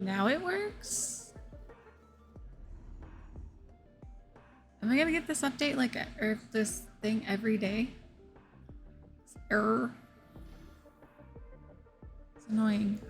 Now it works? Am I gonna get this update like, or this thing every day? Error. It's annoying.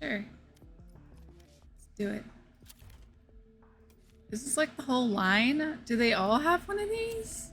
Sure. Let's do it. Is this like the whole line? Do they all have one of these?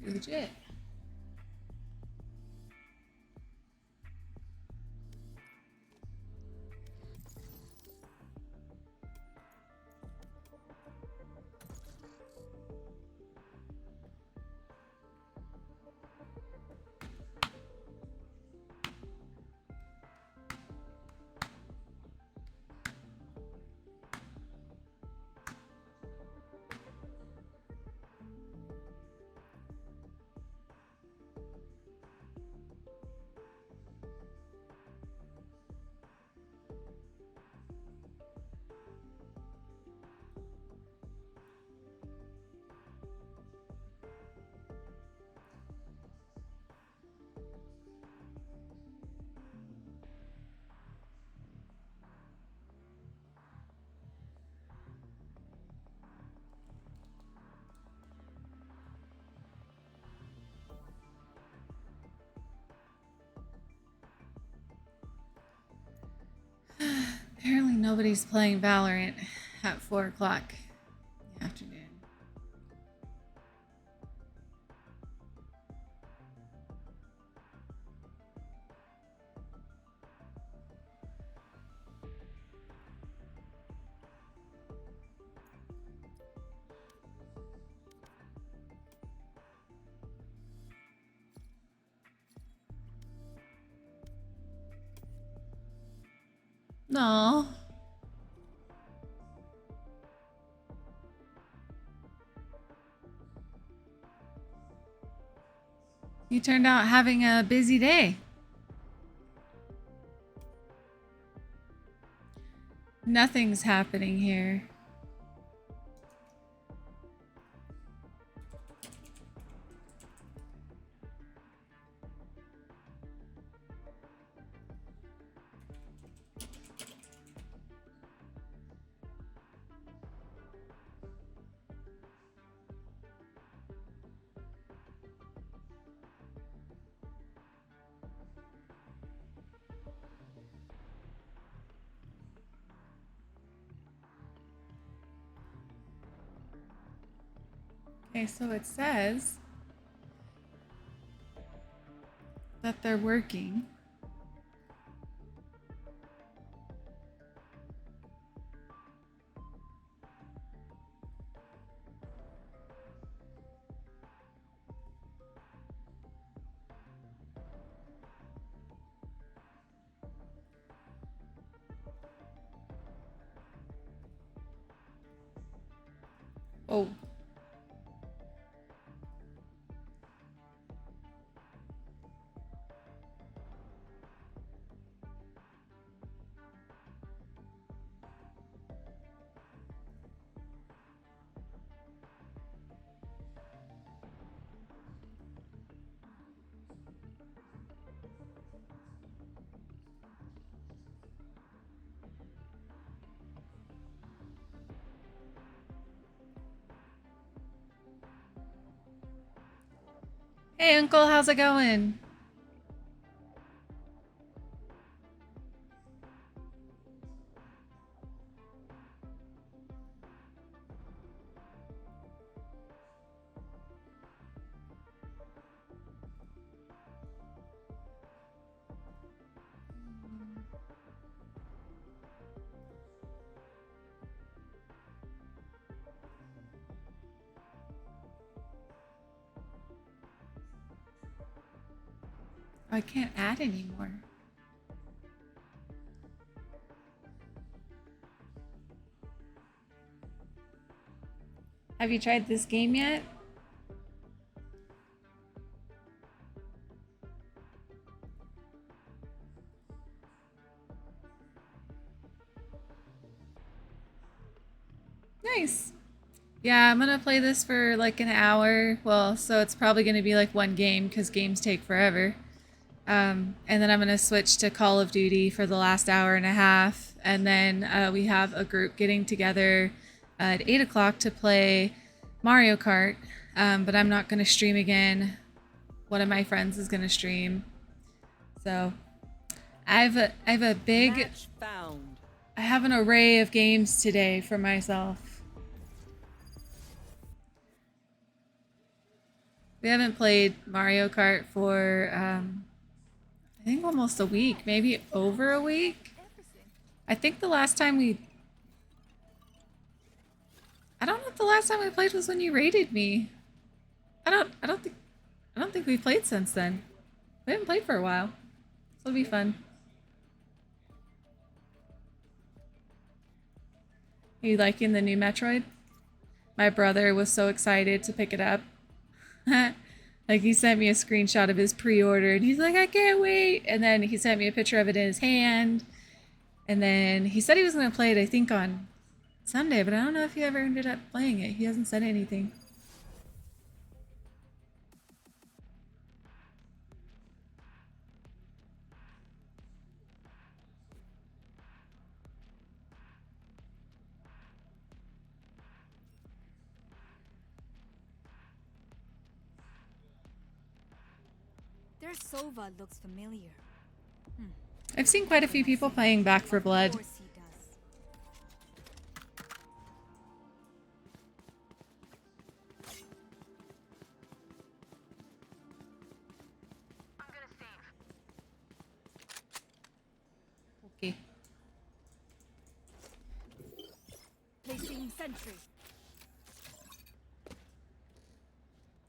Legit. Apparently nobody's playing Valorant at 4 o'clock in the afternoon. No. You turned out having a busy day. Nothing's happening here. Okay, so it says that they're working. Oh. Hey, Uncle, how's it going? Oh, I can't add anymore. Have you tried this game yet? Nice. Yeah, I'm gonna play this for like an hour. Well, so it's probably gonna be like one game because games take forever. And then I'm gonna switch to Call of Duty for the last hour and a half. And then we have a group getting together at 8 o'clock to play Mario Kart. But I'm not gonna stream again. One of my friends is gonna stream. So I have a big, I have an array of games today for myself. We haven't played Mario Kart for I think almost a week, maybe over a week. I think the last time I don't know if the last time we played was when you raided me. I don't think we've played since then. We haven't played for a while. So it'll be fun. Are you liking the new Metroid? My brother was so excited to pick it up. Like, he sent me a screenshot of his pre-order and he's like, I can't wait. And then he sent me a picture of it in his hand. And then he said he was going to play it, I think, on Sunday, but I don't know if he ever ended up playing it. He hasn't said anything. Their Sova looks familiar. I've seen quite a few people playing Back 4 Blood. Of course he does. Okay. Placing sentry.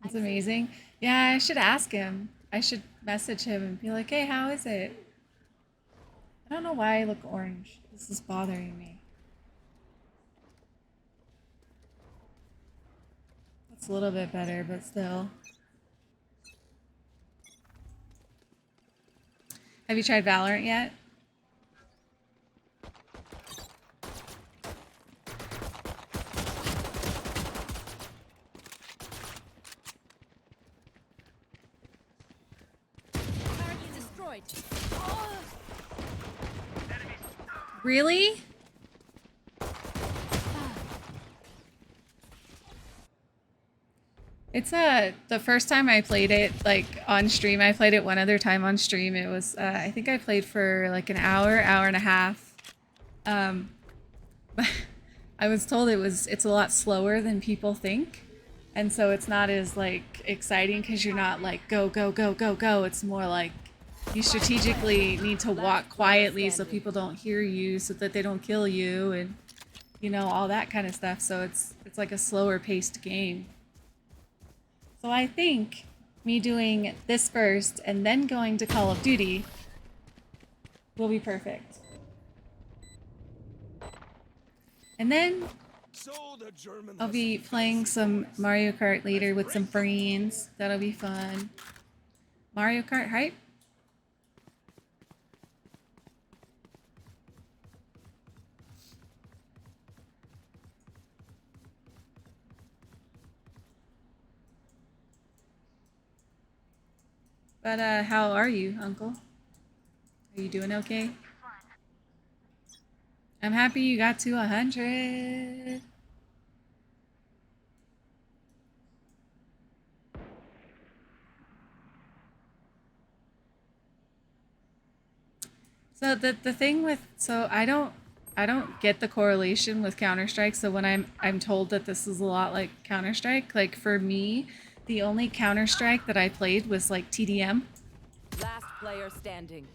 That's amazing. Yeah, I should ask him. I should message him and be like, hey, how is it? I don't know why I look orange. This is bothering me. It's a little bit better, but still. Have you tried Valorant yet? Target destroyed. Oh! Really? It's the first time I played it like on stream. I played it one other time on stream. It was I think I played for like an hour, hour and a half. But I was told it's a lot slower than people think. And so it's not as like exciting because you're not like go go go go go. It's more like you strategically need to walk quietly so people don't hear you, so that they don't kill you, and you know, all that kind of stuff. So it's like a slower paced game. So I think me doing this first and then going to Call of Duty will be perfect. And then So the German I'll be playing some Mario Kart later with some friends. That'll be fun. Mario Kart hype? But how are you, Uncle? Are you doing okay? I'm happy you got to 100. So the thing with I don't get the correlation with Counter-Strike. So when I'm told that this is a lot like Counter-Strike, like for me, the only Counter-Strike that I played was like TDM. Last player standing.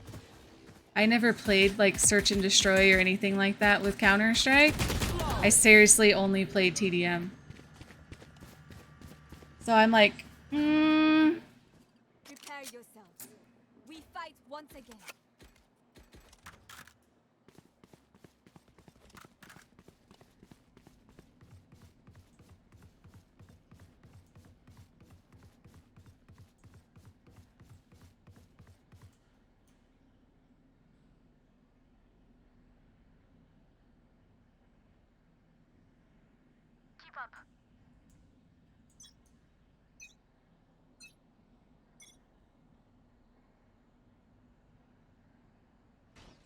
I never played like Search and Destroy or anything like that with Counter-Strike. I seriously only played TDM. So I'm like, Prepare yourselves. We fight once again.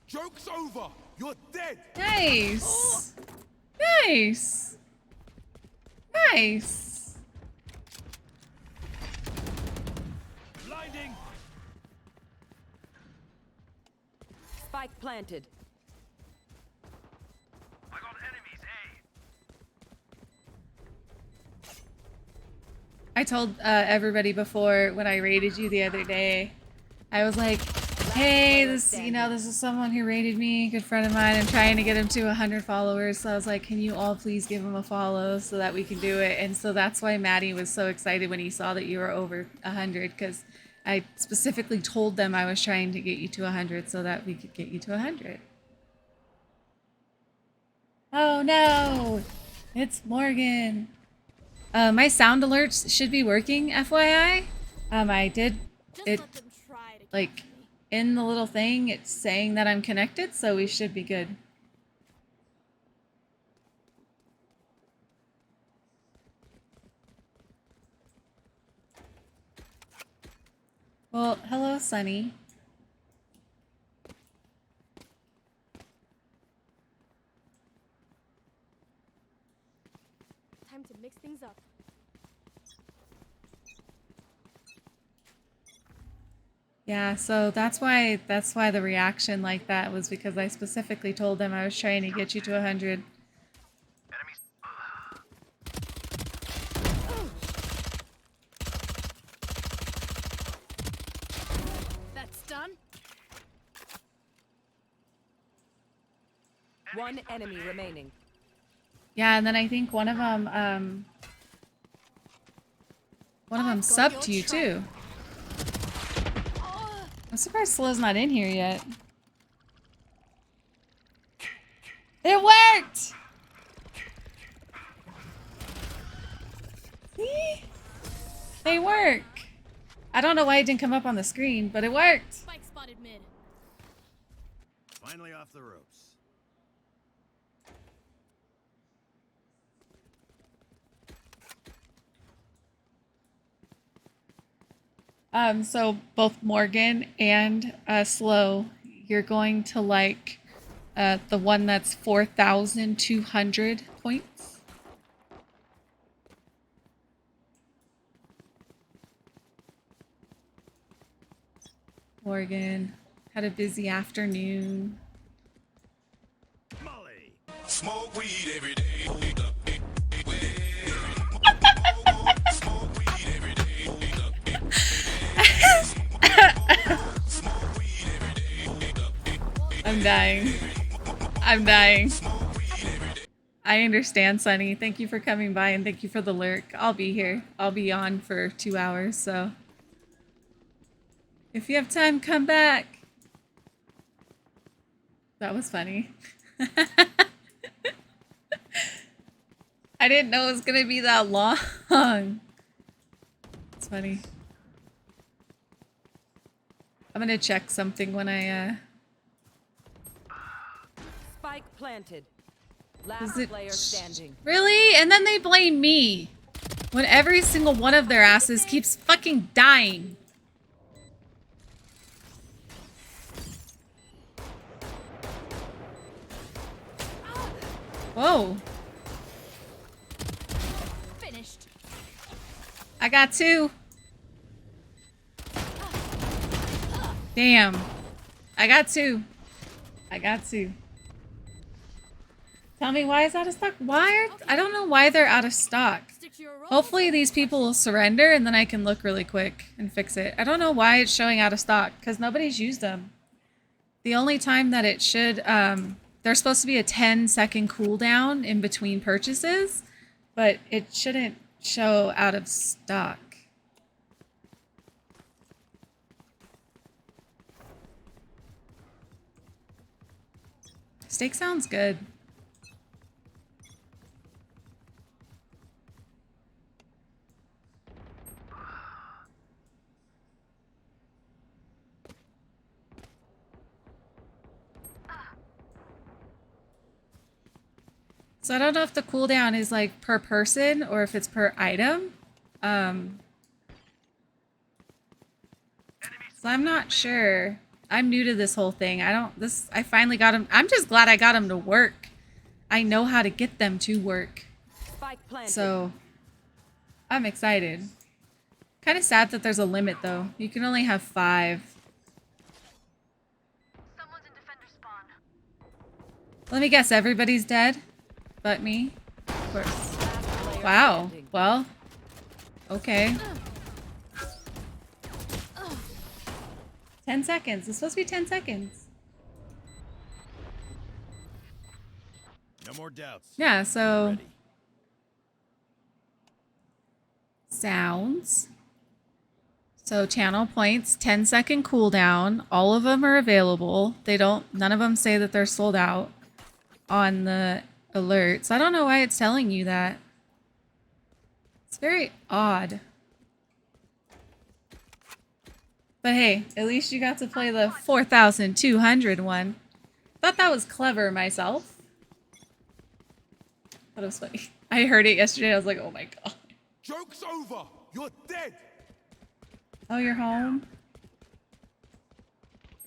Joke's over! You're dead! nice. Nice. Nice. Blinding! Spike planted. I got enemies, I told everybody before when I raided you the other day, I was like, hey, this is someone who raided me, good friend of mine. I'm trying to get him to 100 followers. So I was like, can you all please give him a follow so that we can do it? And so that's why Maddie was so excited when he saw that you were over 100, because I specifically told them I was trying to get you to 100 so that we could get you to 100. Oh no, it's Morgan. My sound alerts should be working, FYI. I did Just it let them try to like catch me. in the little thing. It's saying that I'm connected, so we should be good. Well, hello, Sunny. Time to mix things up. Yeah, so that's why the reaction like that was, because I specifically told them I was trying to get you to 100. That's done. One enemy remaining. Yeah, and then I think one of them subbed to you too. I'm surprised Slow's not in here yet. It worked! See? They work. I don't know why it didn't come up on the screen, but it worked. Spike spotted mid. Finally off the ropes. So both Morgan and Slow, you're going to like the one that's 4,200 points. Morgan had a busy afternoon. Molly! Smoke weed every day. I'm dying. I'm dying. I understand, Sunny. Thank you for coming by and thank you for the lurk. I'll be here. I'll be on for 2 hours, so if you have time, come back. That was funny. I didn't know it was gonna be that long. It's funny. I'm gonna check something when I Spike planted. Is Last it player standing. really? And then they blame me when every single one of their asses keeps fucking dying. Whoa. Finished. I got 2. Damn. I got 2. I got 2. Tell me, why is out of stock? I don't know why they're out of stock. Stick to your role. Hopefully these people will surrender and then I can look really quick and fix it. I don't know why it's showing out of stock because nobody's used them. The only time that it should, there's supposed to be a 10-second cooldown in between purchases, but it shouldn't show out of stock. Steak sounds good. So I don't know if the cooldown is like per person or if it's per item. So I'm not sure. I'm new to this whole thing. I finally got him. I'm just glad I got him to work. I know how to get them to work. Spike planted. So I'm excited. Kind of sad that there's a limit though. You can only have 5. Someone's in defender spawn. Let me guess, everybody's dead? But me? Of course. Last player Wow. standing. Well, okay. 10 seconds. It's supposed to be 10 seconds. No more doubts. Yeah, so Ready. sounds. So channel points, 10-second cooldown. All of them are available. None of them say that they're sold out on the alert. So I don't know why it's telling you that. It's very odd. But hey, at least you got to play the 4,200 one. Thought that was clever myself. But it was funny. I heard it yesterday. I was like, oh my god. Joke's over. You're dead. Oh, you're home?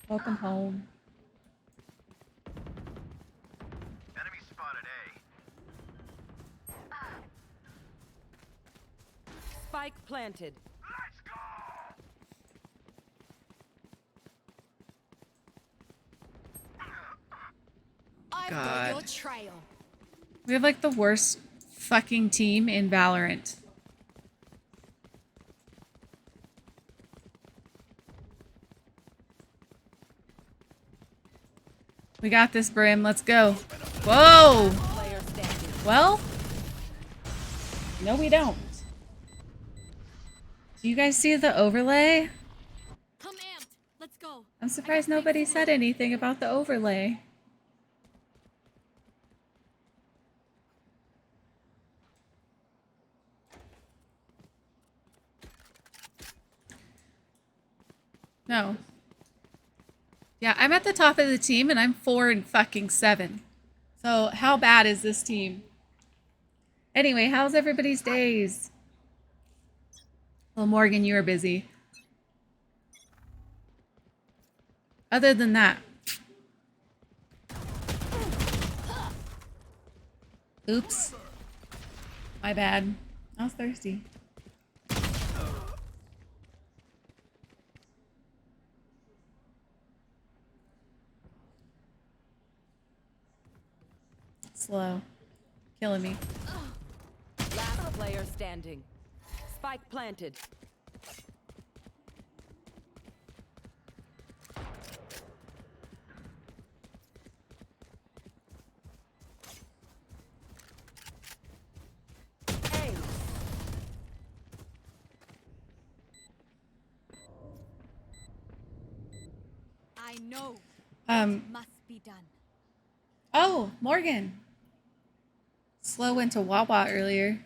Welcome home. Enemy spotted A. Spike planted. Let's go. I've God. got your trail. We have like the worst fucking team in VALORANT. We got this, Brim. Let's go. Whoa! Player standing. Well, no, we don't. Do you guys see the overlay? Come amped. Let's go. I'm surprised nobody said anything about the overlay. No. Yeah, I'm at the top of the team and I'm 4-7. So how bad is this team? Anyway, how's everybody's days? Well, Morgan, you were busy. Other than that. Oops. My bad. I was thirsty. Slow. Killing me. Last player standing. Spike planted. A. I know. Must be done. Oh, Morgan. Slow went to Wawa earlier.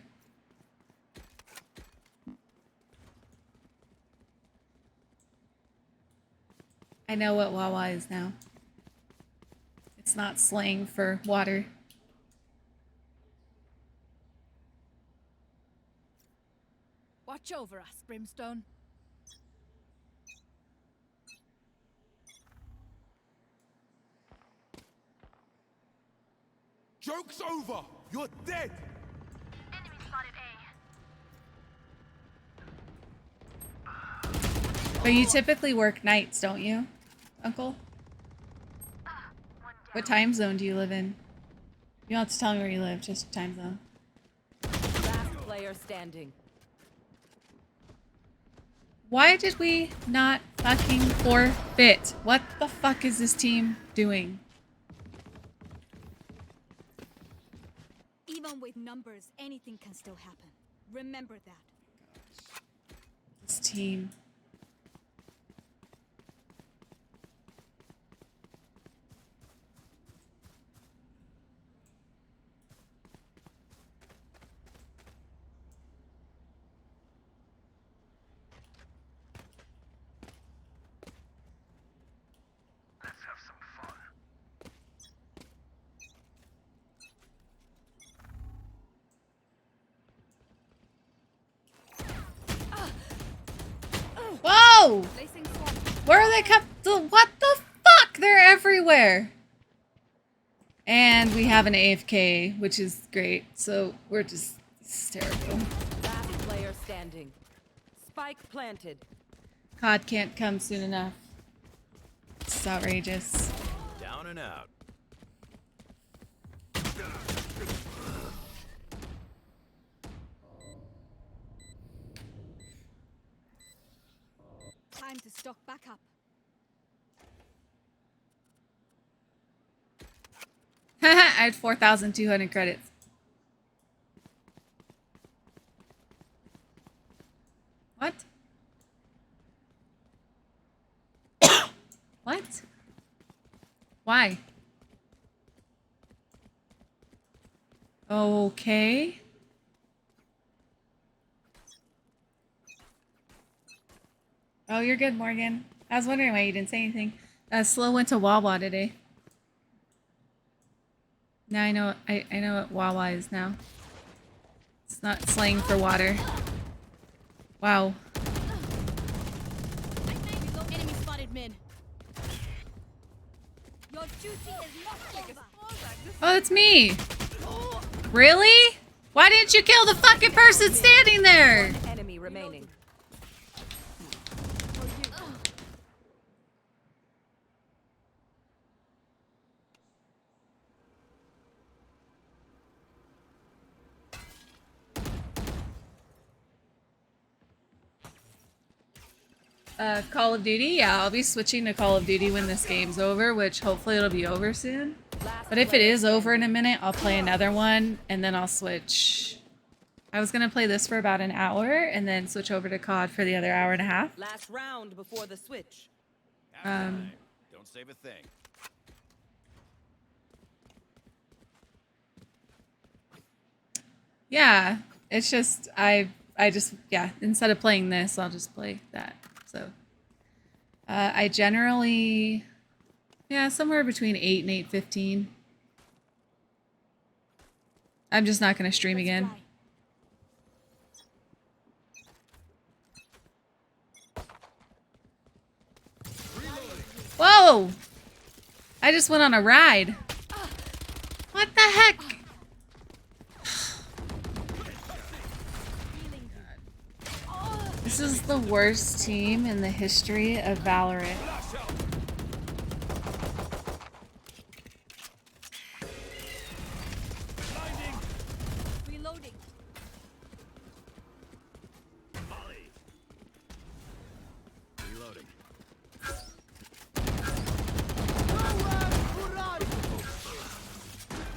I know what Wawa is now. It's not slang for water. Watch over us, Brimstone. Joke's over! You're dead! Enemy spotted A. But you typically work nights, don't you, Uncle? One down. What time zone do you live in? You don't have to tell me where you live, just time zone. Last player standing. Why did we not fucking forfeit? What the fuck is this team doing? Even with numbers, anything can still happen. Remember that. This team. Let's have some fun. Whoa! Placing swarm. Where are they what the fuck? They're everywhere. And we have an AFK, which is great. So we're just, it's terrible. Last player standing. Spike planted. COD can't come soon enough. It's outrageous. Down and out. Time to stock back up. I had 4,200 credits. What? What? Why? Okay. Oh, you're good, Morgan. I was wondering why you didn't say anything. Slow went to Wawa today. Now I know I know what Wawa is now. It's not slang for water. Wow. Enemy spotted mid. Your duty is not over. Oh, it's me. Really? Why didn't you kill the fucking person standing there? Enemy remaining. Call of Duty? Yeah, I'll be switching to Call of Duty when this game's over, which hopefully it'll be over soon. But if it is over in a minute, I'll play another one, and then I'll switch. I was gonna play this for about an hour, and then switch over to COD for the other hour and a half. Last round before the switch. Don't save a thing. Yeah, it's just, I just, yeah, instead of playing this, I'll just play that. So, I generally, yeah, somewhere between 8 and 8:15. I'm just not going to stream again. Whoa! I just went on a ride. What the heck? This is the worst team in the history of VALORANT. Reloading. Reloading.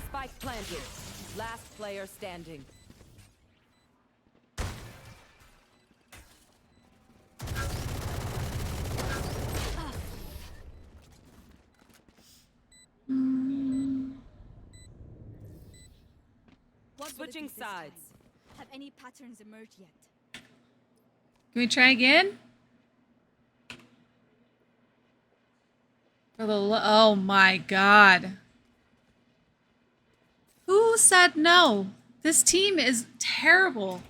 Spike planted. Last player standing. Switching this time. sides. Have any patterns emerged yet? Can we try again? For the oh my god. Who said no? This team is terrible.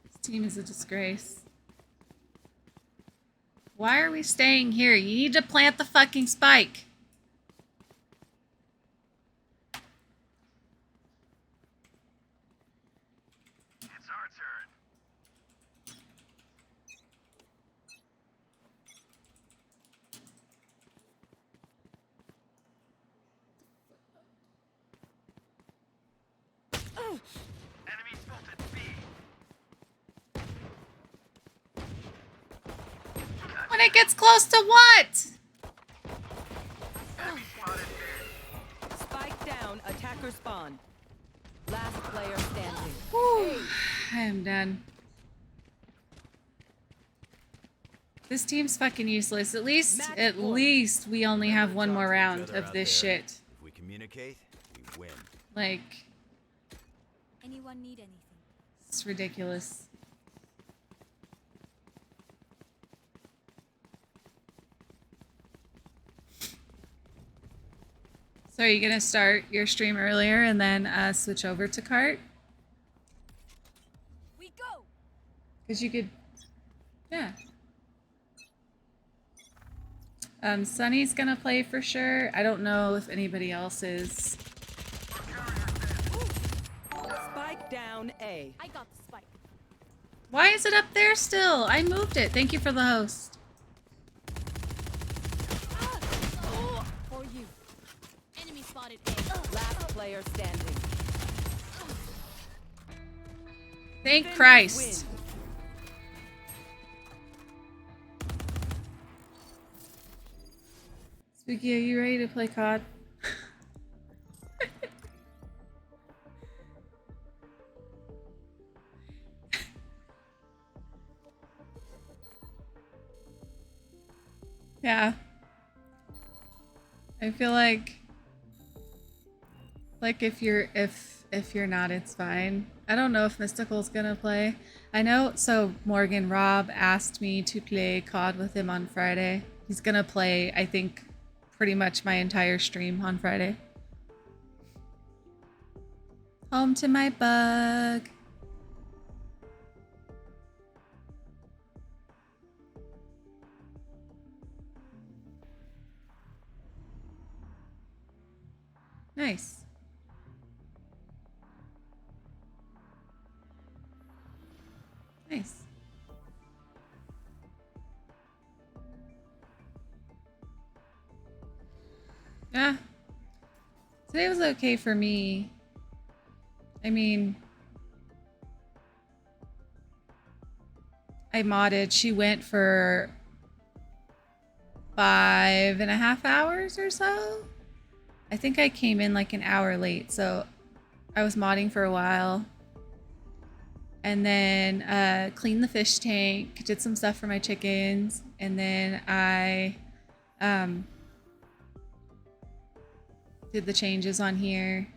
This team is a disgrace. Why are we staying here? You need to plant the fucking spike. It's our turn. Enemy spotted B. When it gets close to what? Spike down, attacker spawn. Last player standing. Whew, I am done. This team's fucking useless. At least we only have one more round of this shit. If we communicate, we win. Like, Anyone need anything? it's ridiculous. So are you gonna start your stream earlier and then switch over to cart? We go! Because you could, yeah. Sunny's gonna play for sure. I don't know if anybody else is. Spike down A. I got the spike. Why is it up there still? I moved it. Thank you for the host. For you. Enemy spotted A. Last player standing. Thank Defenders Christ. win. Spooky, are you ready to play COD? Yeah. I feel like if you're not, it's fine. I don't know if Mystical's gonna play. I know, so Morgan Rob asked me to play COD with him on Friday. He's gonna play, I think, pretty much my entire stream on Friday. Home to my bug. Nice. Nice. Yeah. Today was okay for me. I mean, I modded. She went for 5.5 hours or so. I think I came in like an hour late, so I was modding for a while. And then cleaned the fish tank, did some stuff for my chickens, and then I did the changes on here.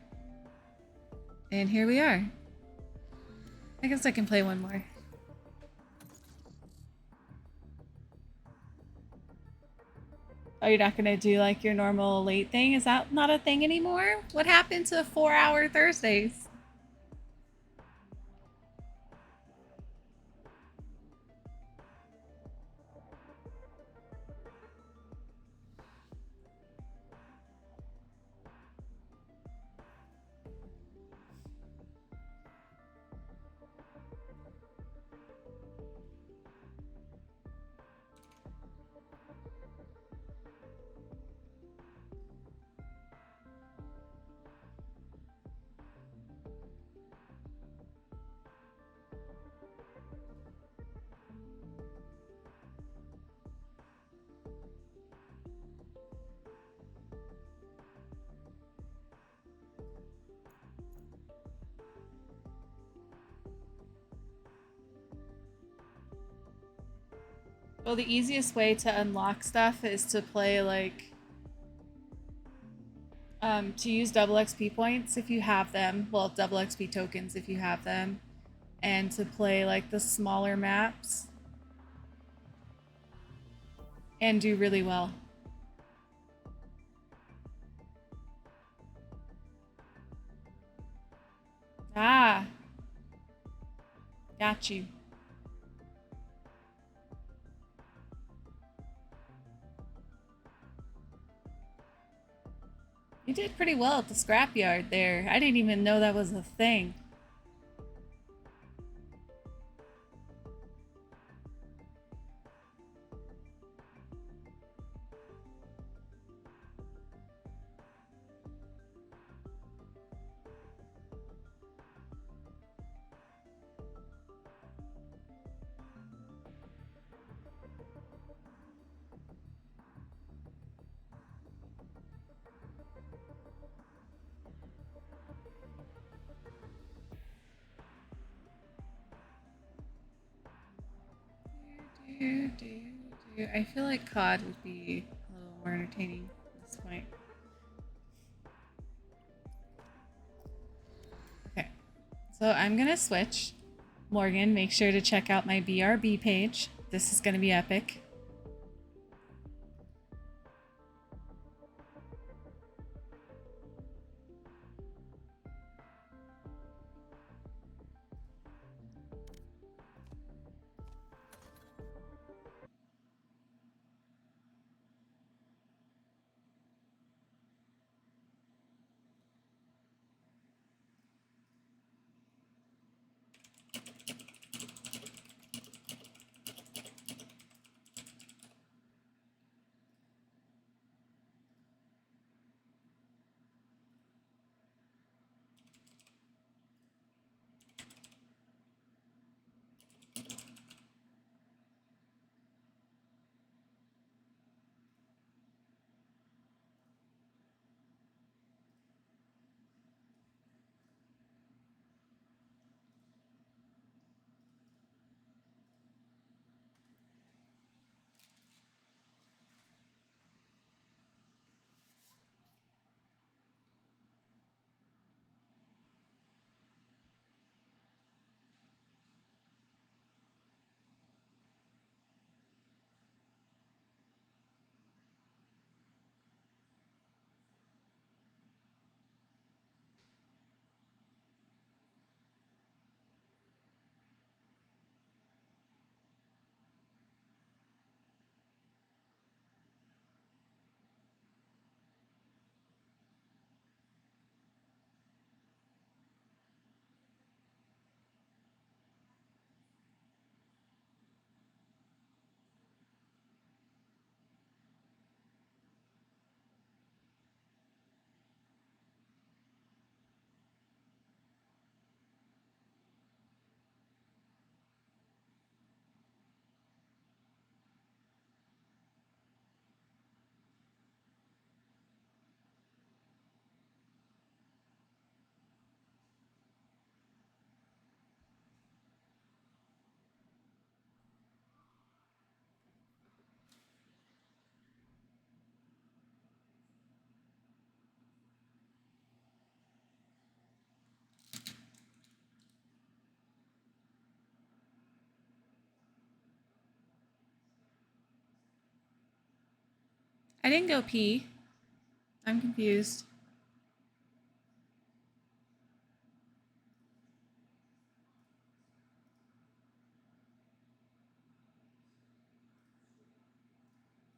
And here we are. I guess I can play one more. Oh, you're not gonna do like your normal late thing? Is that not a thing anymore? What happened to 4-hour Thursdays? Well, the easiest way to unlock stuff is to play like to use double XP points if you have them. Well, double XP tokens if you have them, and to play like the smaller maps and do really well. Ah, got you. You did pretty well at the scrapyard there. I didn't even know that was a thing. I feel like COD would be a little more entertaining at this point. Okay, so I'm gonna switch. Morgan, make sure to check out my BRB page. This is gonna be epic. I didn't go pee. I'm confused.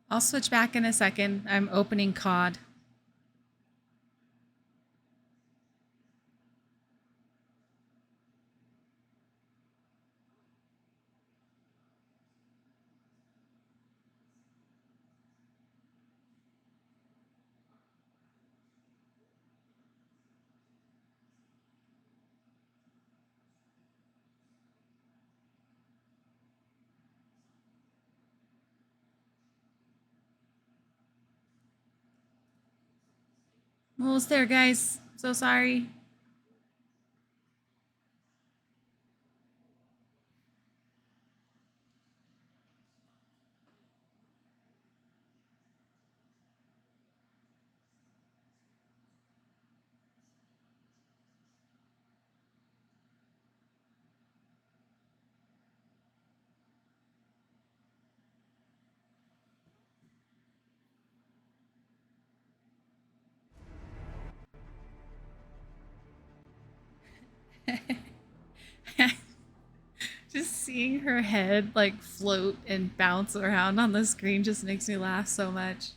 I'll switch back in a second. I'm opening COD. Almost there, guys. So sorry. Just seeing her head like float and bounce around on the screen just makes me laugh so much.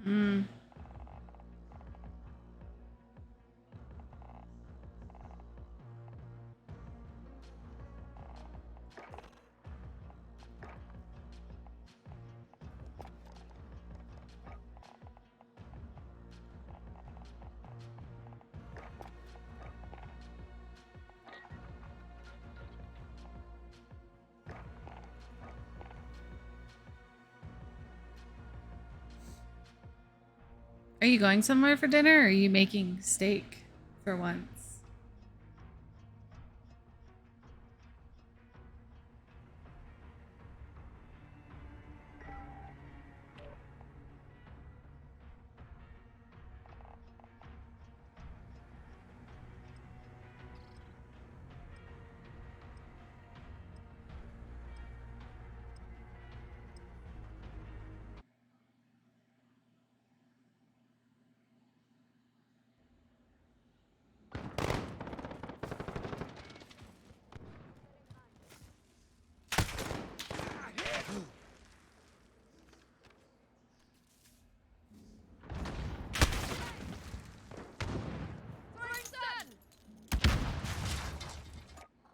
Mm. Are you going somewhere for dinner, or are you making steak for once?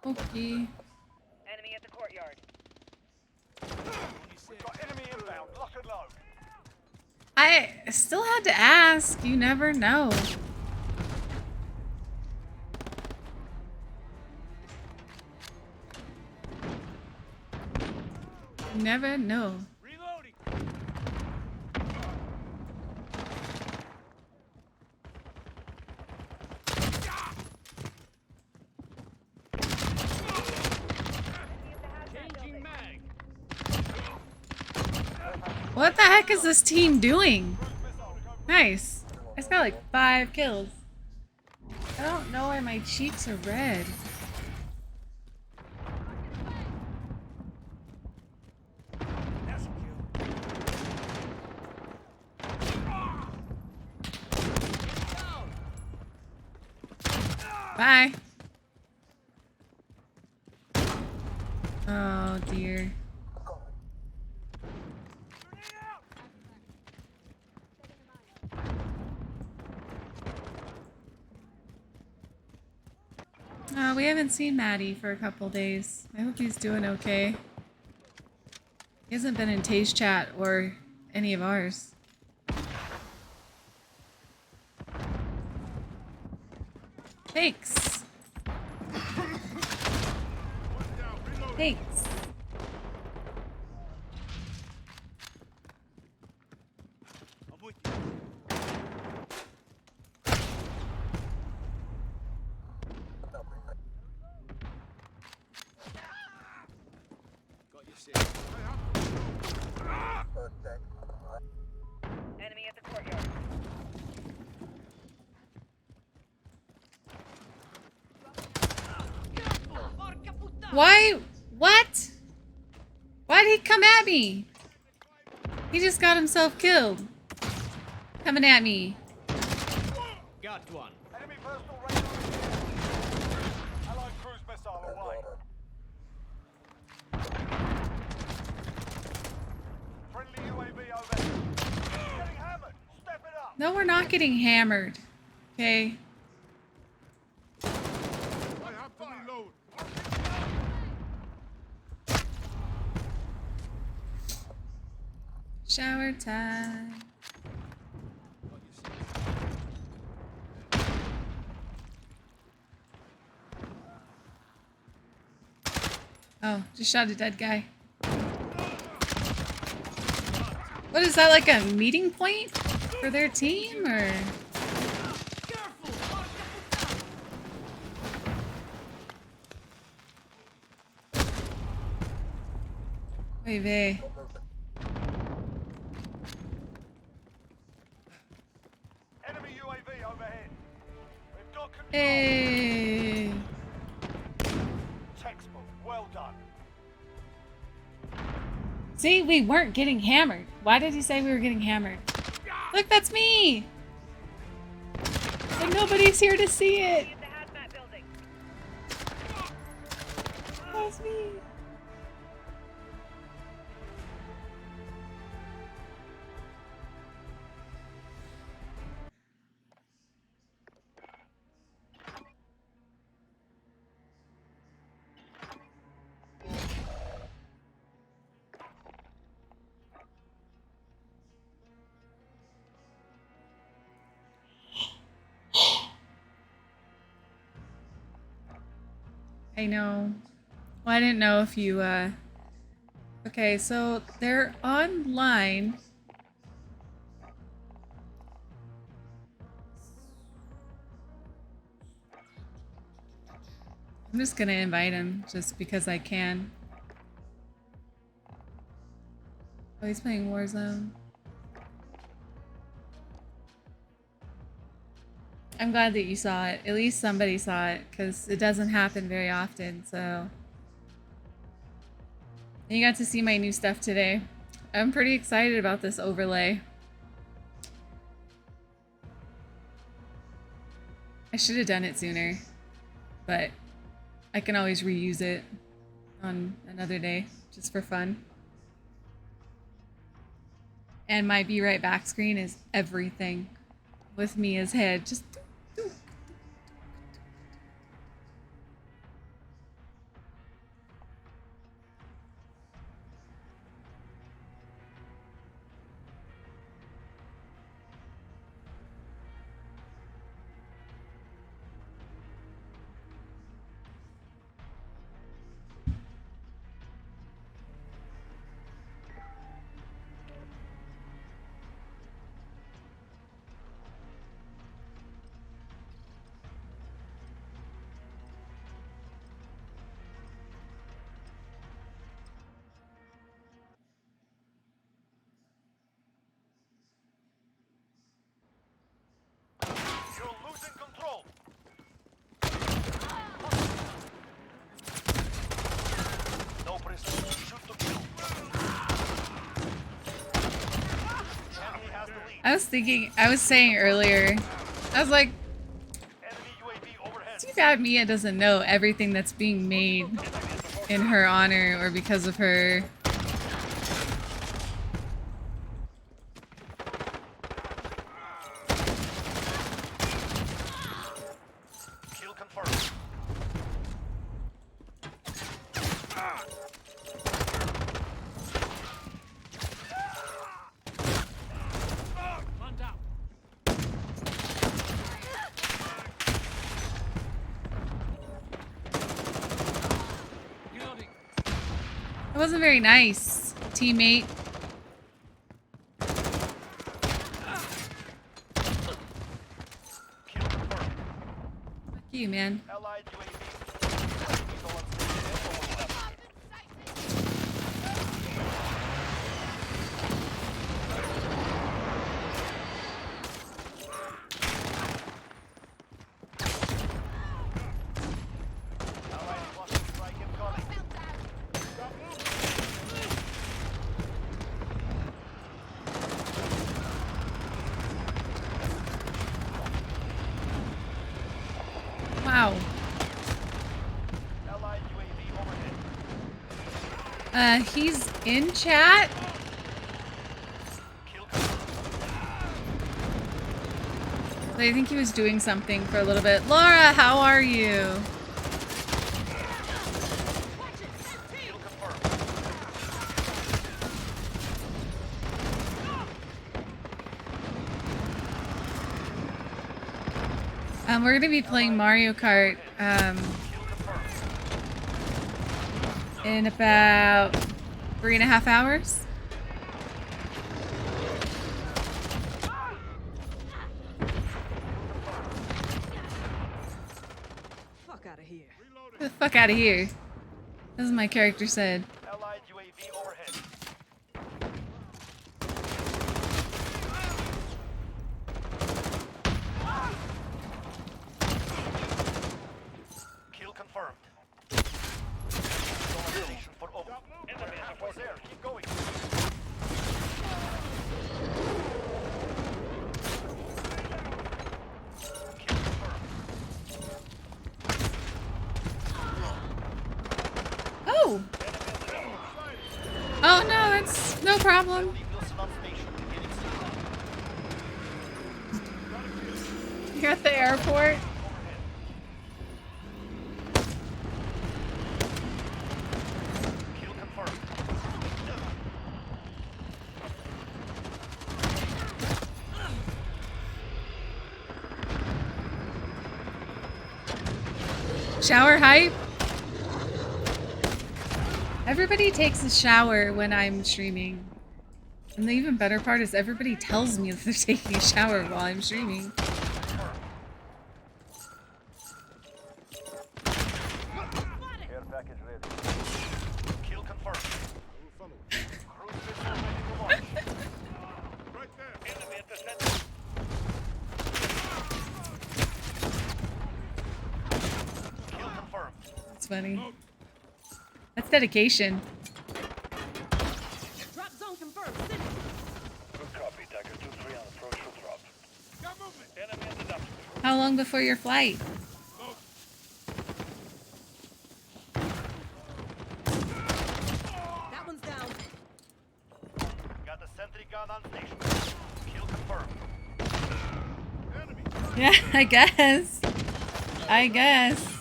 Okay. Enemy at the courtyard. Got enemy inbound. Lock and load. I still had to ask. You never know. You never know. Reloading. Changing mag. What the heck is this team doing? Nice. I just got like 5 kills. I don't know why my cheeks are red. That's a kill. Bye. Oh dear. We haven't seen Maddie for a couple days. I hope he's doing okay. He hasn't been in Tay's chat or any of ours. Thanks. Thanks. I'm with you. Got your six. Enemy at the courtyard. Why? What? Why'd he come at me? He just got himself killed. Coming at me. Got one. Enemy personal radar. Allied cruise missile away. Friendly UAV over. Getting hammered. Step it up. No, we're not getting hammered. Okay. I have to reload. Shower time. Oh, just shot a dead guy. What is that, like a meeting point for their team, or? Oy vey. Enemy UAV overhead. We've got control. Hey. Textbook. Well done. See, we weren't getting hammered. Why did he say we were getting hammered? Look, that's me! But nobody's here to see it. That's me. I know. Well, I didn't know if you, Okay, so they're online. I'm just gonna invite him just because I can. Oh, he's playing Warzone. I'm glad that you saw it. At least somebody saw it, because it doesn't happen very often, so. And you got to see my new stuff today. I'm pretty excited about this overlay. I should have done it sooner, but I can always reuse it on another day, just for fun. And my be right back screen is everything, with Mia's head just. You're losing control. No prisoners. Shoot to kill. Enemy has the lead. I was saying earlier, I was like, Enemy UAV overhead. too bad Mia doesn't know everything that's being made in her honor or because of her. Kill confirmed. It wasn't very nice, teammate. Kill confirmed. Fuck you, man. Allied UAV. Missile on station. Allied cluster strike incoming. Wow. Allied UAV overhead. He's in chat. Kill confirmed. I think he was doing something for a little bit. Laura, how are you? Kill confirmed. We're gonna be playing Mario Kart in about 3.5 hours. Fuck out of here. Get the fuck out of here. This is my character said. Allied UAV overhead. Kill confirmed. Domination for over. Enemy halfway there. Keep going. Kill confirmed. Oh! Oh no, that's no problem. Leave Wilson on station. Beginning signal. You're at the airport. Kill confirmed. Shower hype. Everybody takes a shower when I'm streaming. And the even better part is everybody tells me that they're taking a shower while I'm streaming. Air package ready. Kill confirmed. Cruise missile ready to launch. Right there. Enemy at the center. Kill confirmed. That's funny. That's dedication. Drop zone confirmed. Send it. Copy. Tiger 2-3 on approach for drop. Got movement. Enemy at the dump. How long before your flight? That one's down. Got the sentry gun on station. Kill confirmed. Enemy. Yeah, I guess. I guess.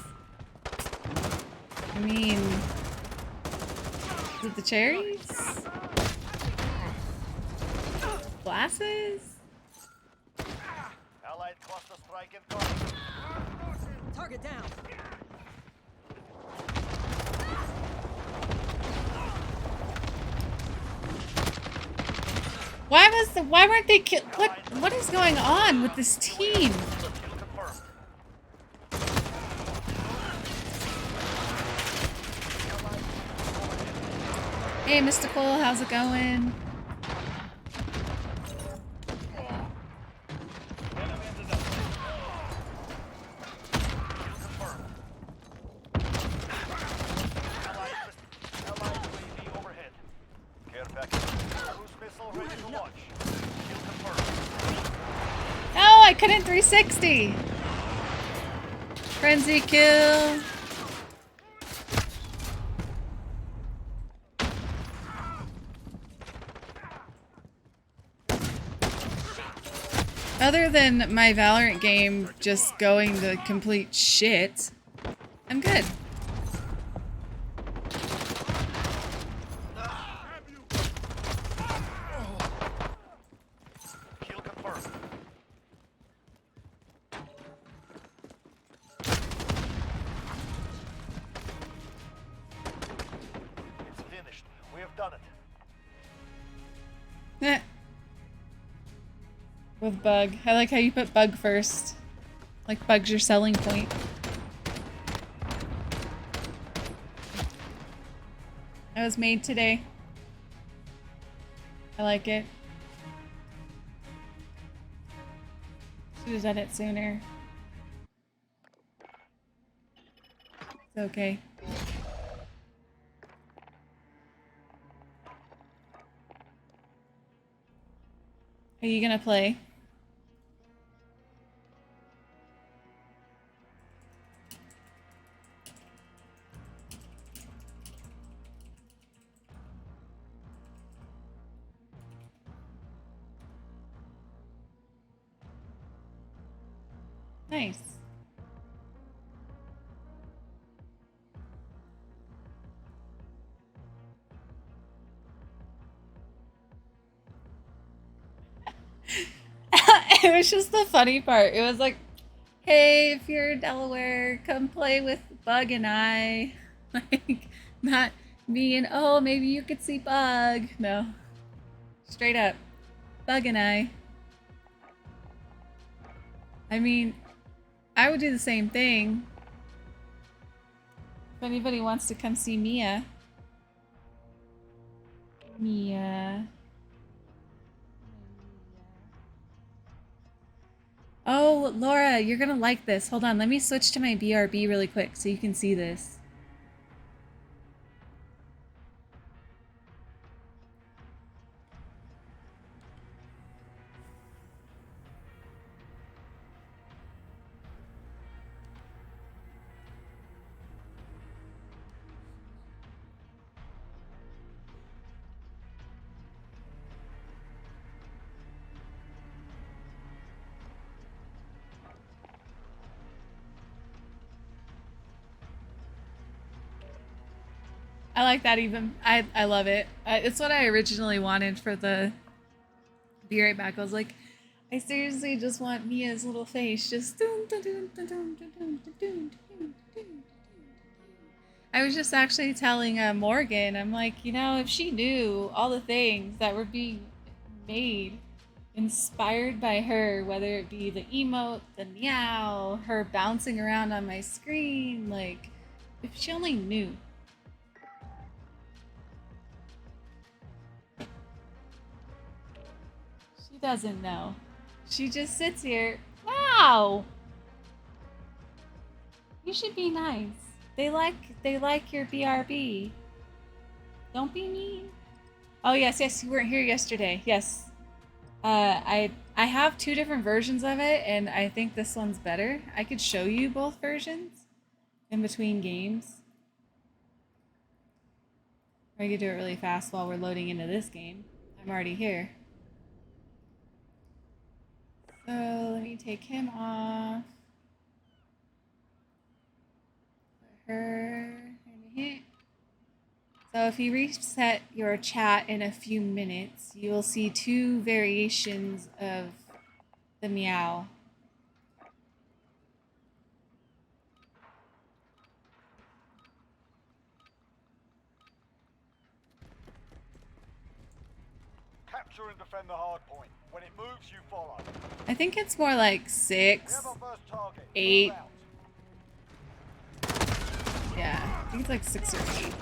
I mean, is it the cherries? Glasses? Allied cluster strike incoming. Target down. Why weren't they what is going on with this team? Kill confirmed. Hey, Mystical, how's it going? Enemy at the dump. Kill confirmed. Allied UAV overhead. Care package. Cruise missile ready to launch. Kill confirmed. Oh, I couldn't 360. Frenzy kill. Other than my Valorant game just going to complete shit, I'm good. Kill confirmed. It's finished. We have done it. Eh. With bug. I like how you put bug first. Like bug's your selling point. That was made today. I like it. Should have done it sooner. It's okay. Are you gonna play? Nice. It was just the funny part. It was like, Hey, if you're in Delaware, come play with Bug and I. Like, not me and, oh, maybe you could see Bug. No. Straight up. Bug and I. I mean, I would do the same thing. If anybody wants to come see Mia. Mia. Oh, Laura, you're gonna like this. Hold on, let me switch to my BRB really quick so you can see this. I like that even. I love it. It's what I originally wanted for the Be Right Back. I was like, I seriously just want Mia's little face. Just dun, dun, dun, dun, dun, dun, dun, dun, dun, dun, dun. I was just actually telling Morgan, I'm like, you know, if she knew all the things that were being made inspired by her, whether it be the emote, the meow, her bouncing around on my screen, like, if she only knew. She doesn't know. She just sits here. Wow! You should be nice. They like your BRB. Don't be mean. Oh yes, you weren't here yesterday. Yes. I have two different versions of it, and I think this one's better. I could show you both versions in between games. Or I could do it really fast while we're loading into this game. I'm already here. So let me take him off. Put her in here. So if you reset your chat in a few minutes, you will see two variations of the meow. Capture and defend the hard point. When it moves, you follow. I think it's more like We 6, have our first target. 8. Move out. Yeah, I think it's like 6 or 8.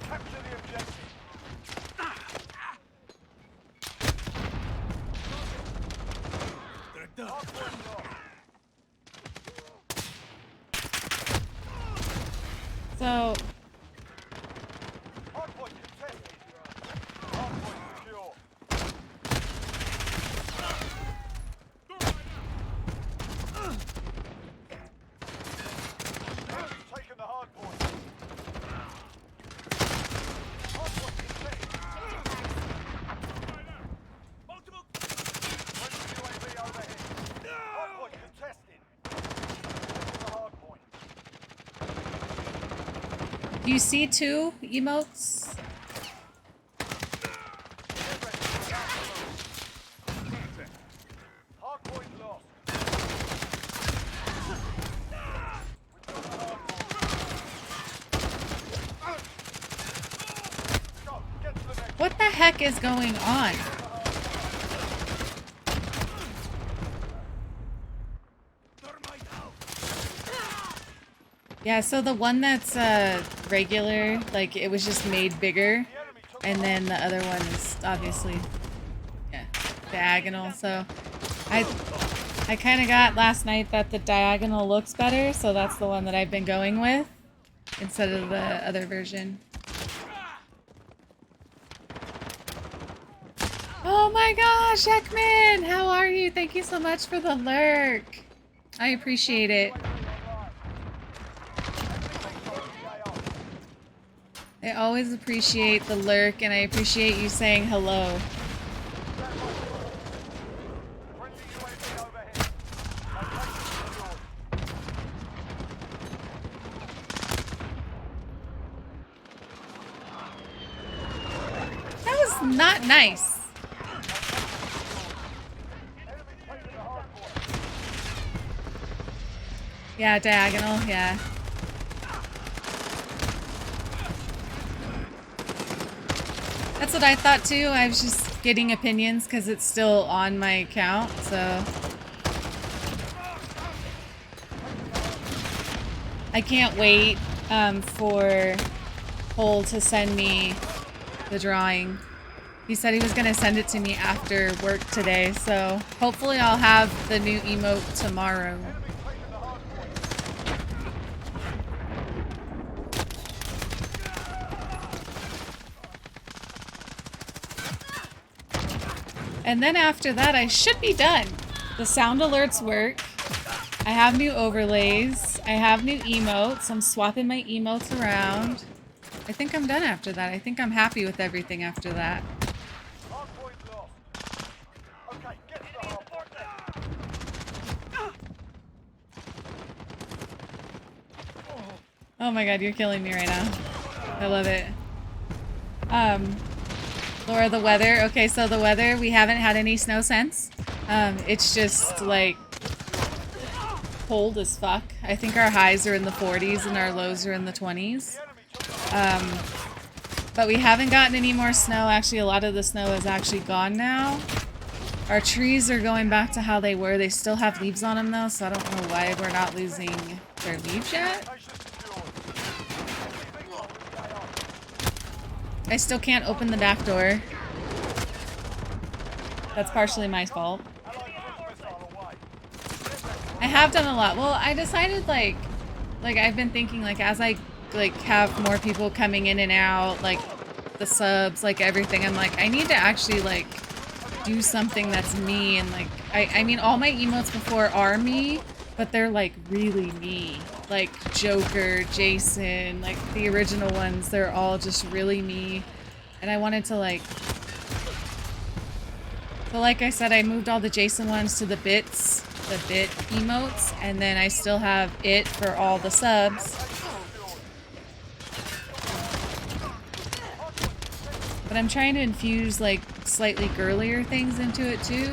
Capture the objective. Hard point lost. So Hard point contested. Hard point secure. Enemy's taken the hard point. Hard point contested. Friendly UAV overhead. Hard point contested. The hard point. do you see two emotes? Hard point lost. Go, get to the next. What the heck is going on? Yeah, so the one that's regular, like it was just made bigger, and then the other one is obviously, yeah, diagonal. So I kind of got last night that the diagonal looks better, so that's the one that I've been going with instead of the other version. Oh my gosh, Ekman! How are you? Thank you so much for the lurk. I appreciate it. I always appreciate the lurk, and I appreciate you saying hello. Friendly UAV overhead. Location secured. That was not nice. Yeah, diagonal, yeah. That's what I thought too. I was just getting opinions because it's still on my account, so. I can't wait for Cole to send me the drawing. He said he was going to send it to me after work today, so hopefully I'll have the new emote tomorrow. And then after that, I should be done. The sound alerts work. I have new overlays. I have new emotes. I'm swapping my emotes around. I think I'm done after that. I think I'm happy with everything after that. Hardpoint lost. Okay, get to the hardpoint then. Oh my god, you're killing me right now. I love it. Laura, the weather. Okay, so the weather, we haven't had any snow since. It's just like cold as fuck. I think our highs are in the 40s and our lows are in the 20s. But we haven't gotten any more snow. Actually, a lot of the snow is actually gone now. Our trees are going back to how they were. They still have leaves on them though, so I don't know why we're not losing their leaves yet. I still can't open the back door. That's partially my fault. I have done a lot. Well, I decided like I've been thinking like as I like have more people coming in and out, like the subs, like everything, I'm like I need to actually like do something that's me and like I mean all my emotes before are me, but they're like really me. Like Joker, Jason, like the original ones, they're all just really me. And I wanted to like but like I said, I moved all the Jason ones to the bit emotes, and then I still have it for all the subs. But I'm trying to infuse like slightly girlier things into it too.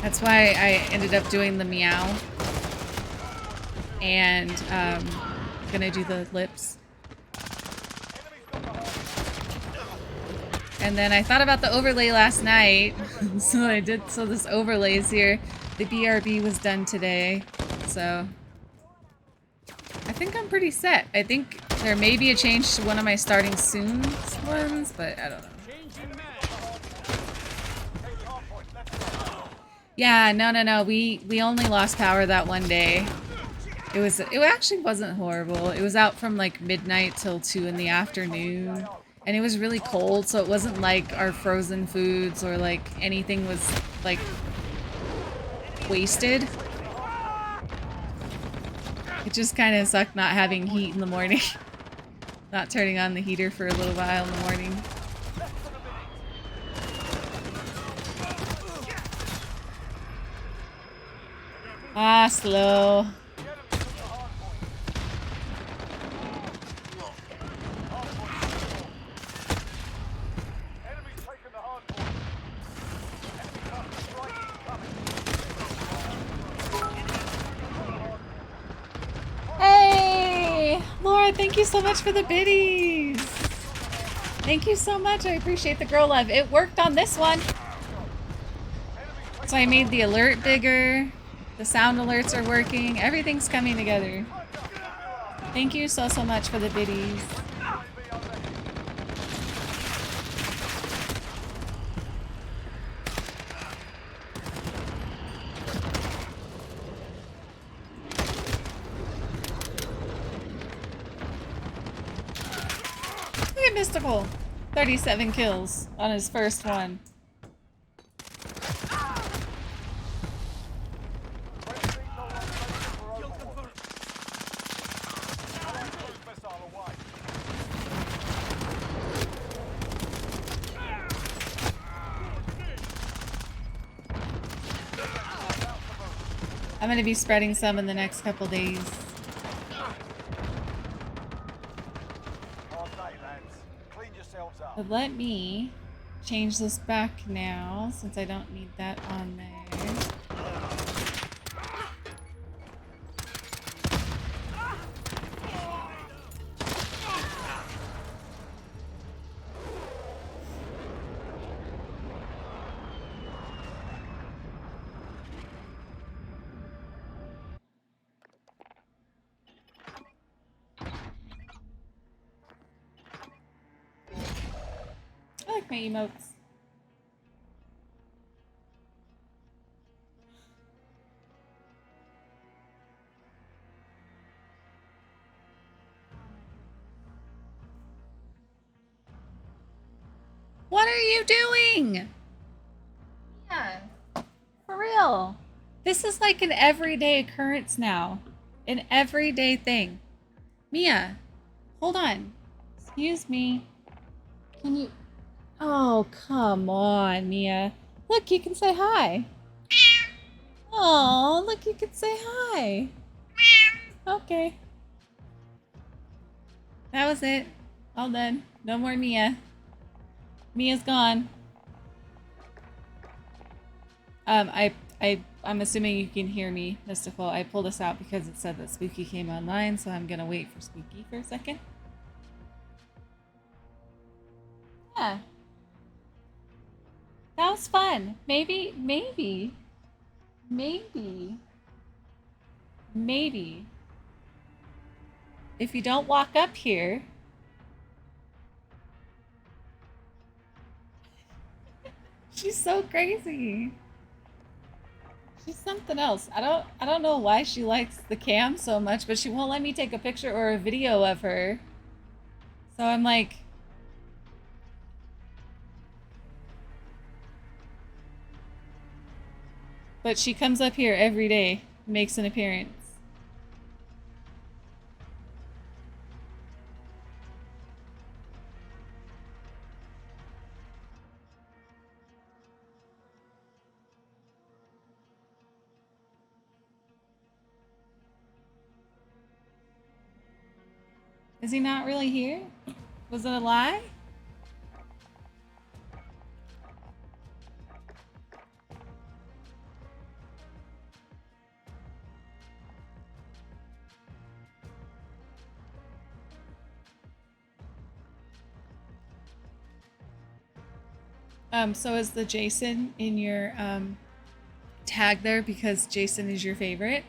That's why I ended up doing the meow. And gonna do the lips. And then I thought about the overlay last night. So this overlay is here. The BRB was done today. So I think I'm pretty set. I think there may be a change to one of my starting soon ones, but I don't know. Yeah, no. We only lost power that one day. It actually wasn't horrible. It was out from like midnight till 2 in the afternoon. And it was really cold, so it wasn't like our frozen foods or like anything was like wasted. It just kind of sucked not having heat in the morning. Not turning on the heater for a little while in the morning. Ah, slow. Hey! Laura, thank you so much for the biddies! Thank you so much. I appreciate the girl love. It worked on this one. So I made the alert bigger. The sound alerts are working. Everything's coming together. Thank you so much for the biddies. Look at Mystical. 37 kills on his first one. I'm gonna be spreading some in the next couple days. let me change this back now since I don't need that on there. I like my emotes. What are you doing? Yeah, for real. This is like an everyday occurrence now. An everyday thing. Mia, hold on. Excuse me. Can you... Oh, come on, Mia. Look, you can say hi. Oh, look, you can say hi. Okay. That was it. All done. No more Mia. Mia's gone. I'm assuming you can hear me, Mystical. I pulled this out because it said that Spooky came online, so I'm gonna wait for Spooky for a second. Yeah. That was fun. Maybe. If you don't walk up here... She's so crazy. She's something else. I don't know why she likes the cam so much, but she won't let me take a picture or a video of her. So I'm like... But she comes up here every day, makes an appearance. Is he not really here? Was it a lie? So is the Jason in your tag there because Jason is your favorite?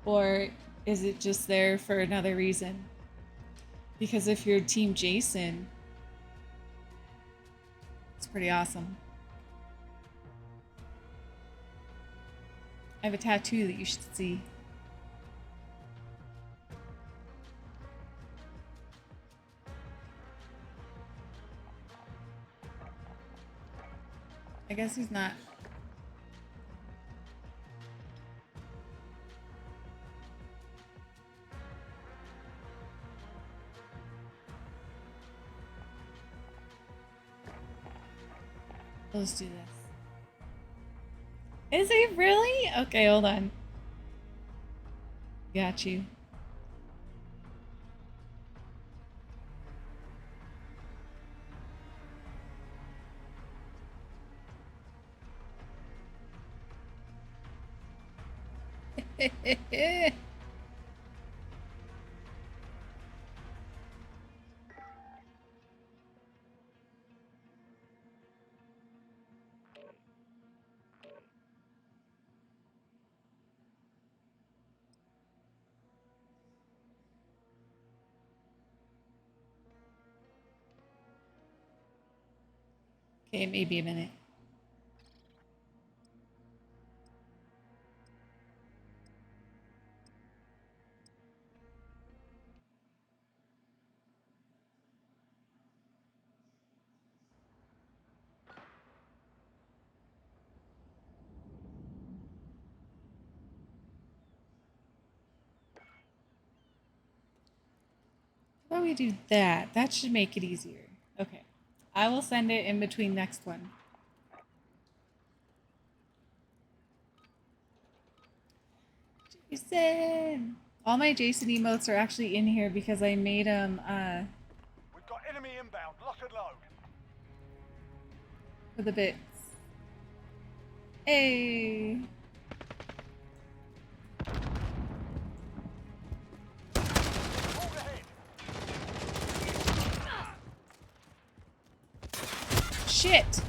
Or is it just there for another reason? Because if you're Team Jason, it's pretty awesome. I have a tattoo that you should see. I guess he's not. Let's do this. Is he really? Okay, hold on. Got you. Okay, maybe a minute. How about we do that? That should make it easier. Okay. I will send it in between next one. Jason! All my Jason emotes are actually in here because I made them, We've got enemy inbound. Lock and load. for the bits. Hey. Shit.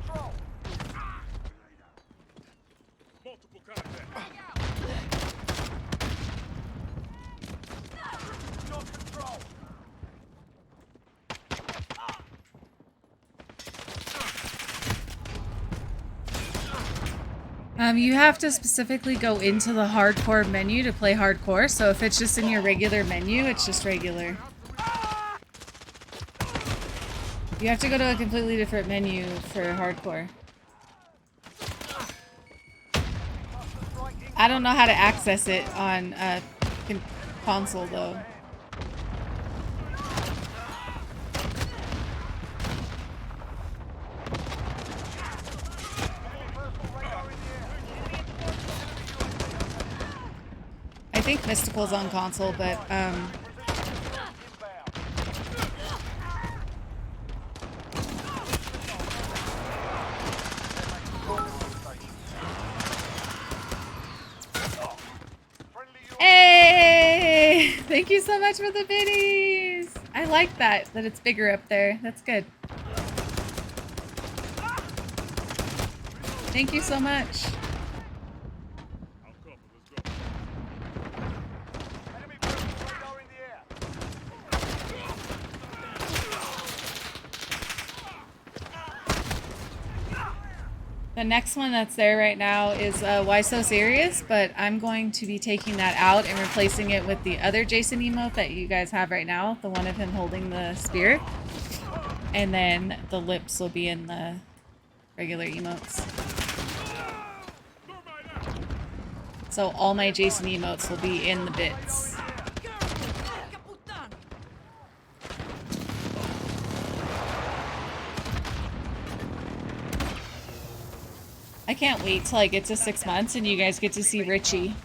Multiple contact. Your control. You have to specifically go into the hardcore menu to play hardcore, so if it's just in your regular menu, it's just regular. You have to go to a completely different menu for hardcore. I don't know how to access it on console though. I think Mystical's on console, but hey! Thank you so much for the biddies! I like that it's bigger up there. That's good. Thank you so much. Enemy personal radar in the air. The next one that's there right now is Why So Serious, but I'm going to be taking that out and replacing it with the other Jason emote that you guys have right now, the one of him holding the spear. And then the lips will be in the regular emotes. So all my Jason emotes will be in the bits. I can't wait till I get to 6 months and you guys get to see Richie.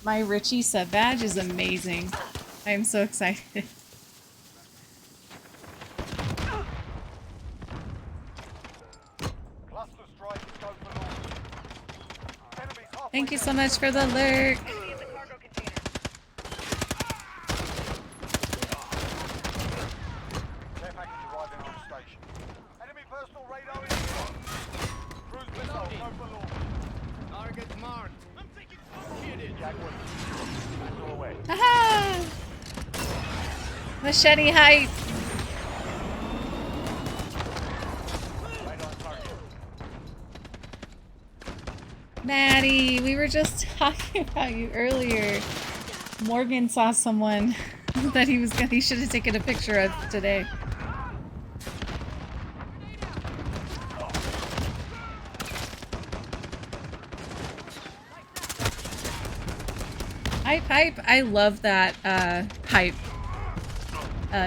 My Richie sub badge is amazing. I'm so excited. Cluster strike is go for launch. Enemies halfway Thank you so down. much for the lurk. Care package arriving on station. Enemy personal radar in the air. Cruise missile go for launch. Target marked. I'm taking fire. Jaguar. Back away. Haha! Machete hype! Radar target. Maddie, we were just talking about you earlier. Morgan saw someone that he should have taken a picture of today. Hype. I love that hype.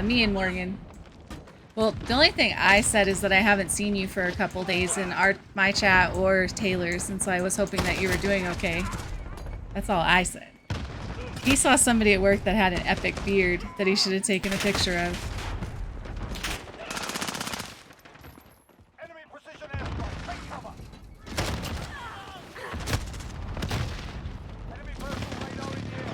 Me and Morgan. Well, the only thing I said is that I haven't seen you for a couple days in my chat or Taylor's, and so I was hoping that you were doing okay. That's all I said. He saw somebody at work that had an epic beard that he should have taken a picture of. Enemy precision airstrike. Take cover. Enemy personal radar in the air.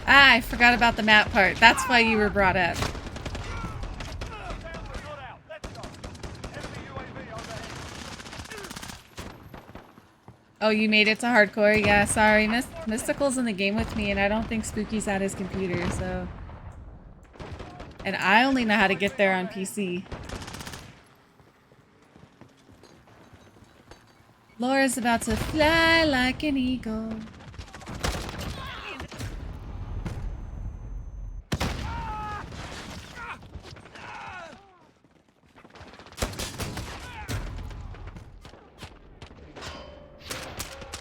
Ah, I forgot about the map part. That's why you were brought up. Down but not out. Let's go. Enemy UAV overhead. Oh, you made it to hardcore? Yeah, sorry. Mystical's in the game with me, and I don't think Spooky's at his computer, so... And I only know how to get there on PC. Laura's about to fly like an eagle.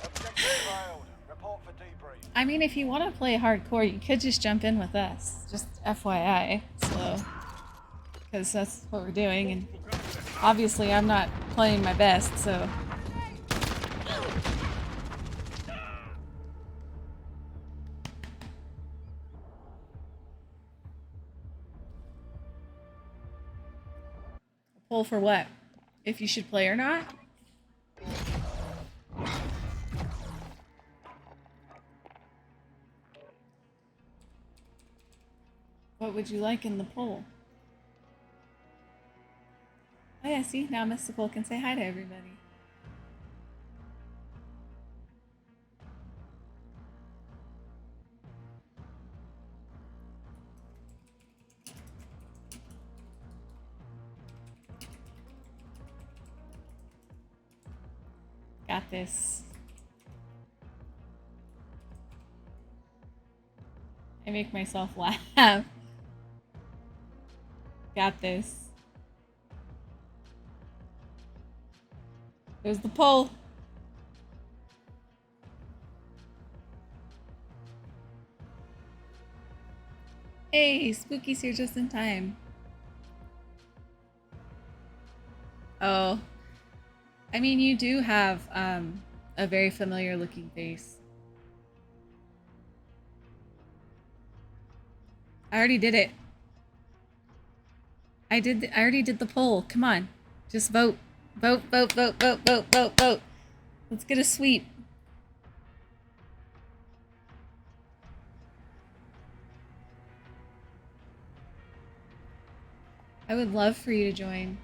Objective failed. Report for debrief. I mean, if you want to play hardcore, you could just jump in with us. Just FYI. So, because that's what we're doing, and obviously I'm not playing my best, so. Pull for what? If you should play or not? What would you like in the poll? Oh yeah, see? Now Mystical can say hi to everybody. Got this. I make myself laugh. Got this. There's the poll. Hey, Spooky's here just in time. Oh. I mean, you do have a very familiar looking face. I already did it. I already did the poll. Come on. Just vote. Vote, vote, vote, vote, vote, vote, vote. Let's get a sweep. I would love for you to join.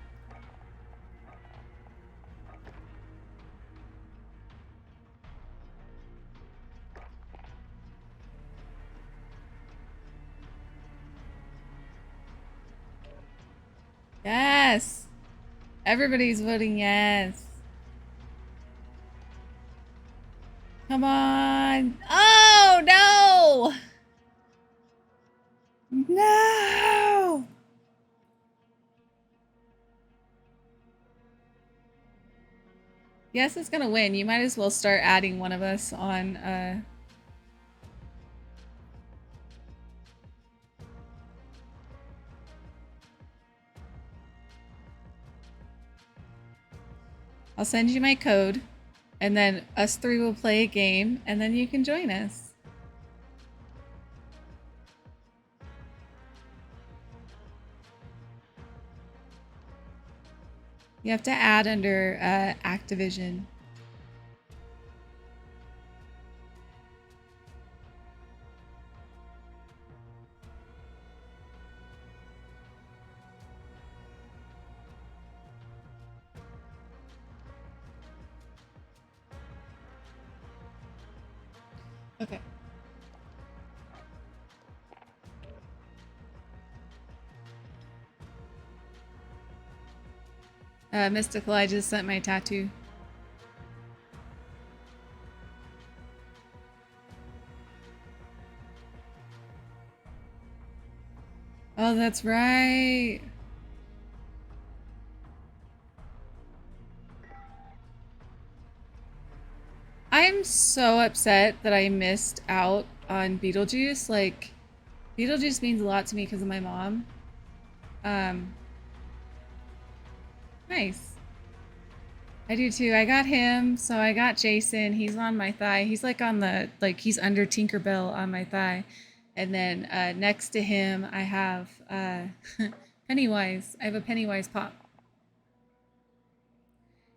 Yes. Everybody's voting yes. Come on. Oh, no. No. Yes, it's gonna win. You might as well start adding one of us on, I'll send you my code, and then us three will play a game, and then you can join us. You have to add under Activision. Okay. Mystical, I just sent my tattoo. Oh, that's right. I'm so upset that I missed out on Beetlejuice. Like, Beetlejuice means a lot to me because of my mom. Nice. I do too. I got him, so I got Jason. He's on my thigh. He's like on the, like, he's under Tinkerbell on my thigh. And then next to him, I have Pennywise. I have a Pennywise pop.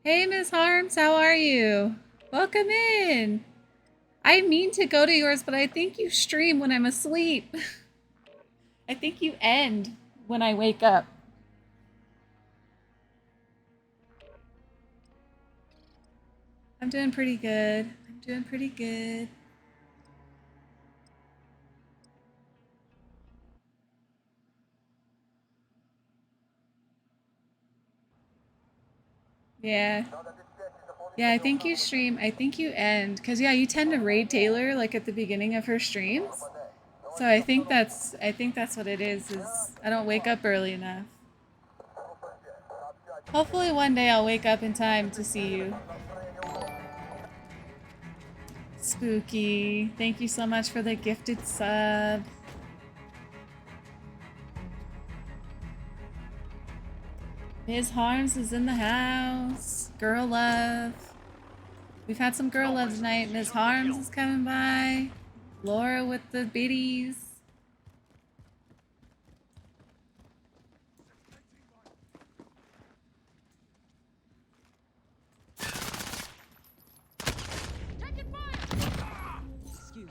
Hey, Miss Harms, how are you? Welcome in. I mean to go to yours, but I think you stream when I'm asleep. I think you end when I wake up. I'm doing pretty good. I'm doing pretty good. Yeah. Yeah, I think you stream. I think you end. Because, yeah, you tend to raid Taylor, like, at the beginning of her streams. So I think that's what it is I don't wake up early enough. Hopefully one day I'll wake up in time to see you. Spooky. Thank you so much for the gifted sub. Ms. Harms is in the house. Girl love. We've had some girl love tonight. Ms. Harms is coming by. Laura with the biddies.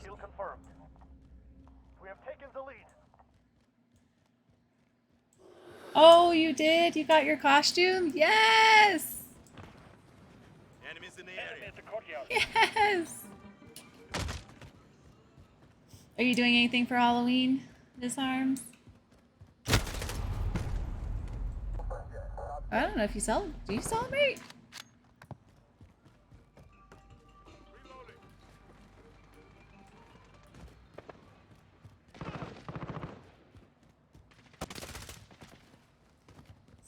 Kill confirmed. We have taken the lead. Oh, you did? You got your costume? Yes! Enemies in the Enemy area. at the courtyard. Yes! Are you doing anything for Halloween, Miss Harms? I don't know if you do you celebrate?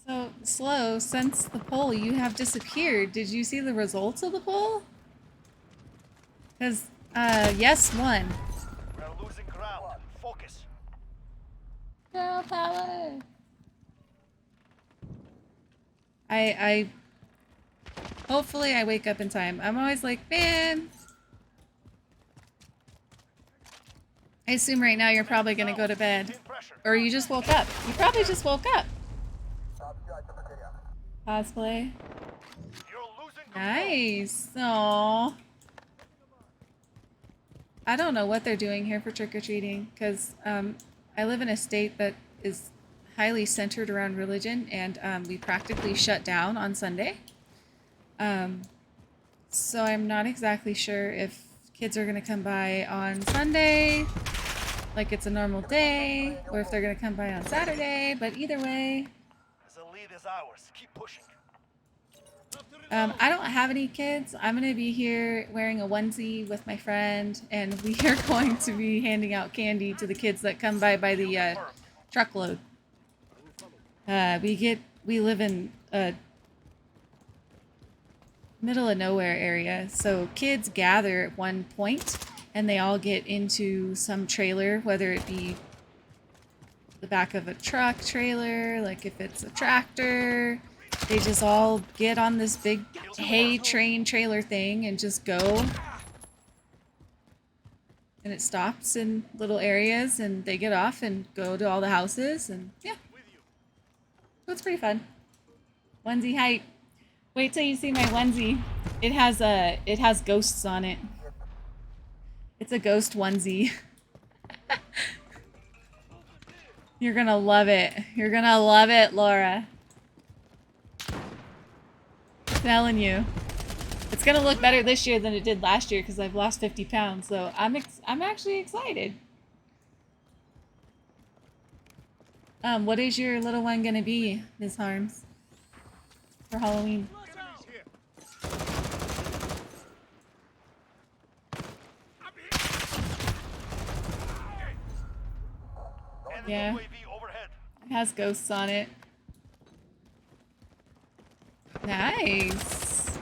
So, Slow, since the poll, you have disappeared. Did you see the results of the poll? Because, yes won. We are losing ground. Focus. Girl power! I hopefully I wake up in time. I'm always like, man. I assume right now you're probably gonna go to bed. Pressure. Or you just woke up. You probably just woke up. Cosplay. You're losing control. Nice. Aww. I don't know what they're doing here for trick-or-treating, because I live in a state that is highly centered around religion, and we practically shut down on Sunday. So I'm not exactly sure if kids are going to come by on Sunday, like it's a normal day, or if they're going to come by on Saturday, but either way, The lead is ours. Keep pushing. I don't have any kids. I'm going to be here wearing a onesie with my friend, and we are going to be handing out candy to the kids that come by the truckload. We live in a middle of nowhere area, so kids gather at one point, and they all get into some trailer, whether it be the back of a truck trailer, like if it's a tractor. They just all get on this big hay train trailer thing and just go. And it stops in little areas and they get off and go to all the houses and yeah. So it's pretty fun. Onesie hype. Wait till you see my onesie. It has ghosts on it. It's a ghost onesie. You're gonna love it. You're gonna love it, Laura. Telling you, it's gonna look better this year than it did last year because I've lost 50 pounds. So I'm actually excited. What is your little one gonna be, Ms. Harms, for Halloween? Yeah, UAV overhead. it has ghosts on it. Nice.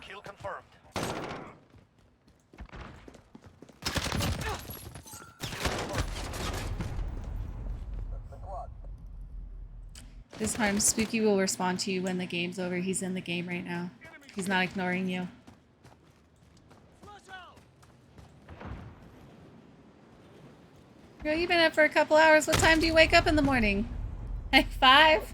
Kill confirmed. This time, Spooky will respond to you when the game's over. He's in the game right now. He's not ignoring you. Girl, you've been up for a couple hours. What time do you wake up in the morning? Like 5?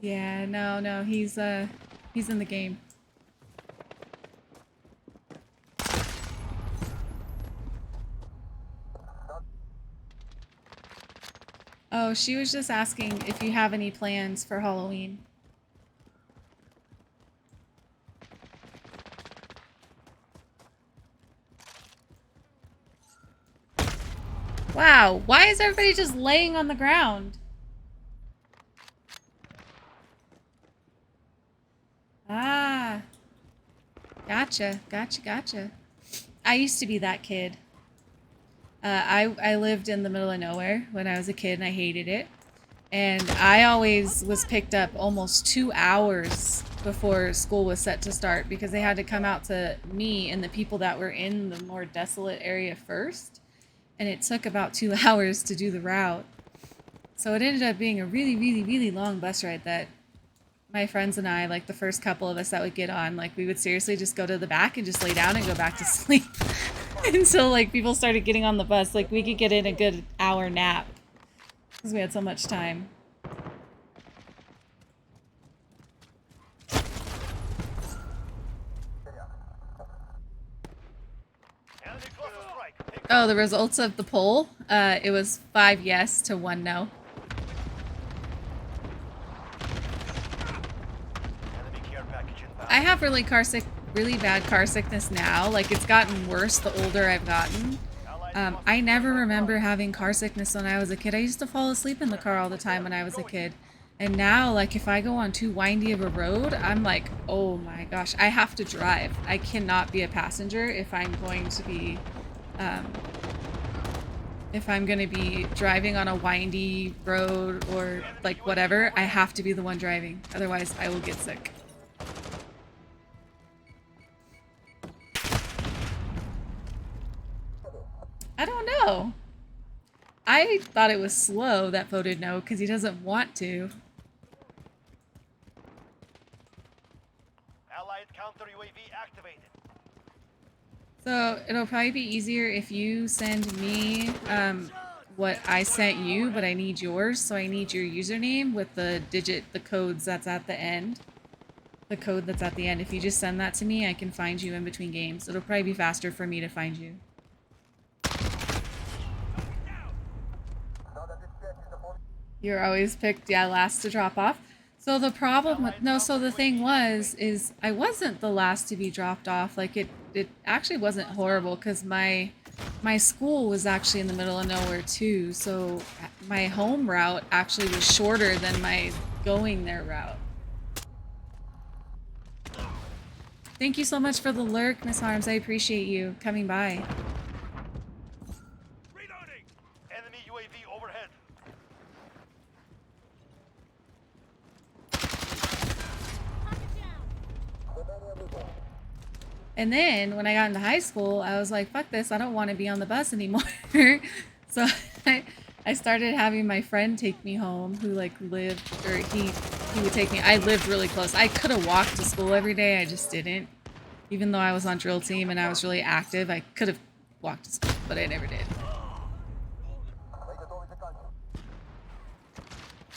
Yeah, no, he's in the game. Oh, she was just asking if you have any plans for Halloween. Wow, why is everybody just laying on the ground? Ah. Gotcha. Gotcha. I used to be that kid. I lived in the middle of nowhere when I was a kid and I hated it. And I always was picked up almost 2 hours before school was set to start because they had to come out to me and the people that were in the more desolate area first. And it took about 2 hours to do the route. So it ended up being a really long bus ride that my friends and I, like the first couple of us that would get on, like we would seriously just go to the back and just lay down and go back to sleep until like people started getting on the bus. Like we could get in a good hour nap because we had so much time. Enemy cluster strike. Take Oh, the results of the poll? It was 5 yes to 1 no. enemy care package inbound. I have really bad car sickness now. Like it's gotten worse the older I've gotten. I never remember having car sickness when I was a kid. I used to fall asleep in the car all the time when I was a kid. And now, like, if I go on too windy of a road, I'm like, oh my gosh, I have to drive. I cannot be a passenger if I'm going to be driving on a windy road or like whatever. I have to be the one driving. Otherwise, I will get sick. I don't know. I thought it was Slow that voted no because he doesn't want to. Allied counter UAV activated. So it'll probably be easier if you send me what I sent you, but I need yours. So I need your username with the codes that's at the end. The code that's at the end. If you just send that to me, I can find you in between games. It'll probably be faster for me to find you. You're always picked, yeah, last to drop off. So the problem with, no, so the thing was, is I wasn't the last to be dropped off. Like it actually wasn't horrible because my school was actually in the middle of nowhere too. So my home route actually was shorter than my going there route. Thank you so much for the lurk, Miss Harms. I appreciate you coming by. Reloading. Enemy UAV overhead. And then when I got into high school, I was like, fuck this, I don't want to be on the bus anymore. So I started having my friend take me home who like lived, or he would take me. I lived really close. I could have walked to school every day, I just didn't. Even though I was on drill team and I was really active, I could have walked to school, but I never did.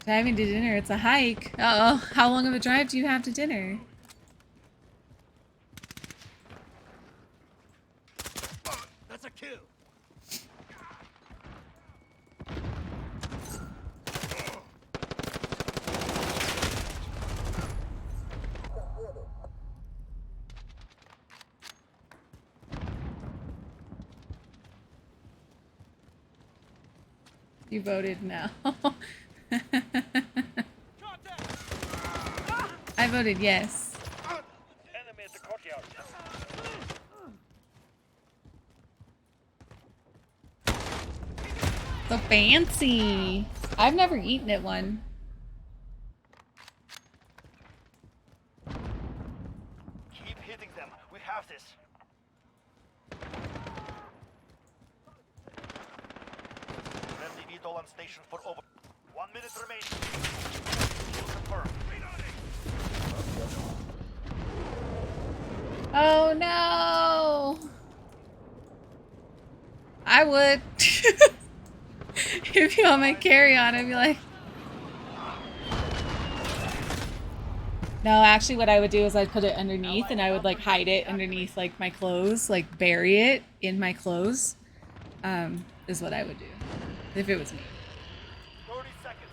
Driving to dinner, it's a hike. Uh-oh, how long of a drive do you have to dinner? That's a kill. You voted no. I voted yes. Enemy at the courtyard. So fancy. I've never eaten at one. Keep hitting them. We have this. Friendly VTOL on station for over 1 minute remaining. Kill confirmed. Oh no! I would. If you want my carry on, I'd be like. No, actually what I would do is I'd put it underneath and I would like hide it underneath like my clothes, like bury it in my clothes, is what I would do if it was me. 30 seconds.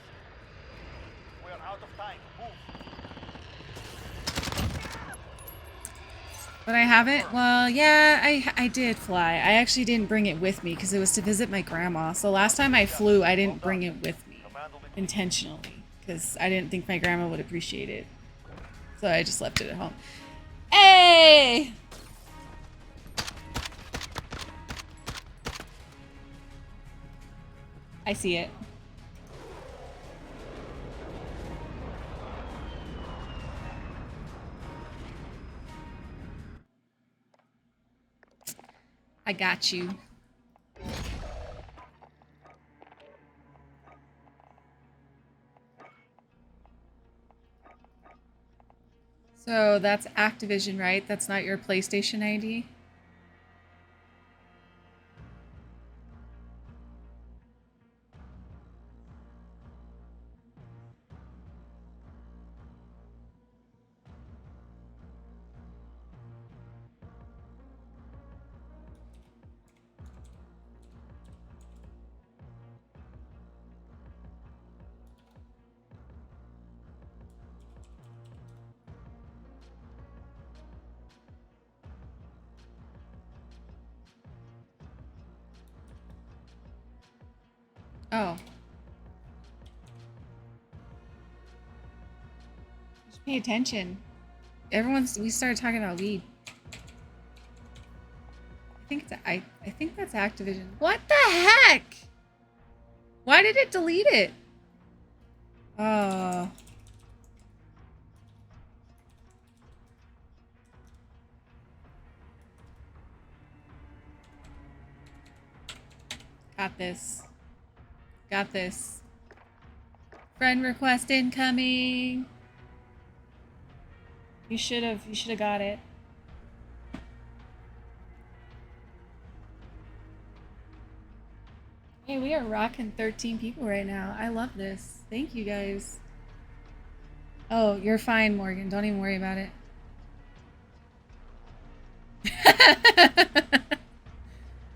We are out of time. Move. But I haven't, well, yeah, I did fly. I actually didn't bring it with me because it was to visit my grandma. So last time I flew, I didn't bring it with me intentionally because I didn't think my grandma would appreciate it. So I just left it at home. Hey! I see it. I got you. So that's Activision, right? That's not your PlayStation ID? Oh. Just pay attention. We started talking about weed. I think that's Activision. What the heck? Why did it delete it? Oh. Got this. Got this. Friend request incoming. You should have got it. Hey, we are rocking 13 people right now. I love this. Thank you guys. Oh, you're fine, Morgan. Don't even worry about it.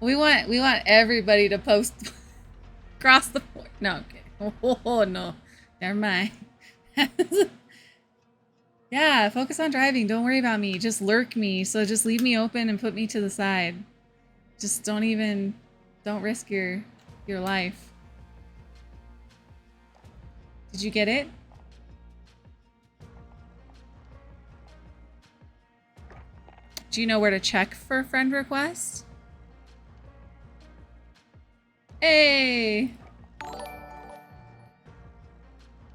we want everybody to post cross the board. No, okay. Oh no. Never mind. Yeah, focus on driving. Don't worry about me. Just lurk me. So just leave me open and put me to the side. Just don't risk your life. Did you get it? Do you know where to check for friend request? Hey!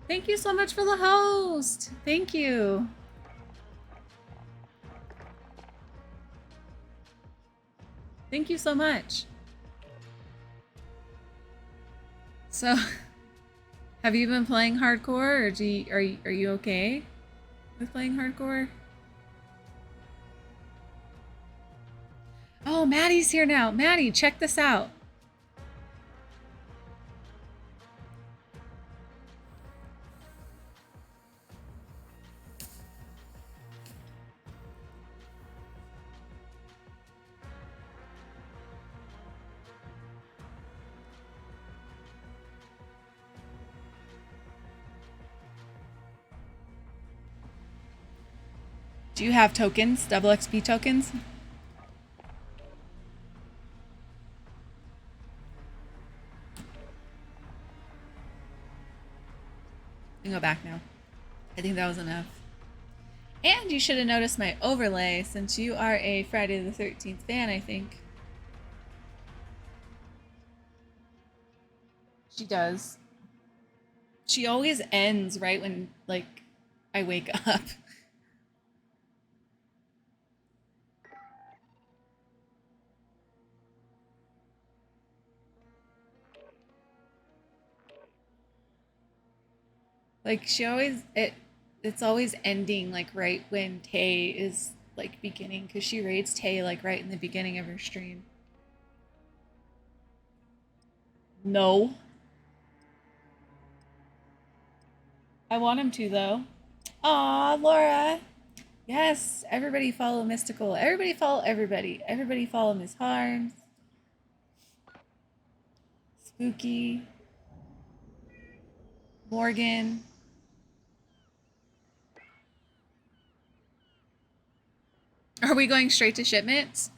Thank you so much for the host! Thank you! Thank you so much. So, have you been playing hardcore, or are you okay with playing hardcore? Oh, Maddie's here now. Maddie, check this out. Do you have tokens? Double XP tokens? You can go back now. I think that was enough. And you should have noticed my overlay since you are a Friday the 13th fan, I think. She does. She always ends right when, like, I wake up. Like, it's always ending, like, right when Tay is, like, beginning, because she raids Tay, like, right in the beginning of her stream. No. I want him to, though. Aw, Laura. Yes, everybody follow Mystical. Everybody follow everybody. Everybody follow Miss Harms. Spooky. Morgan. Are we going straight to shipments?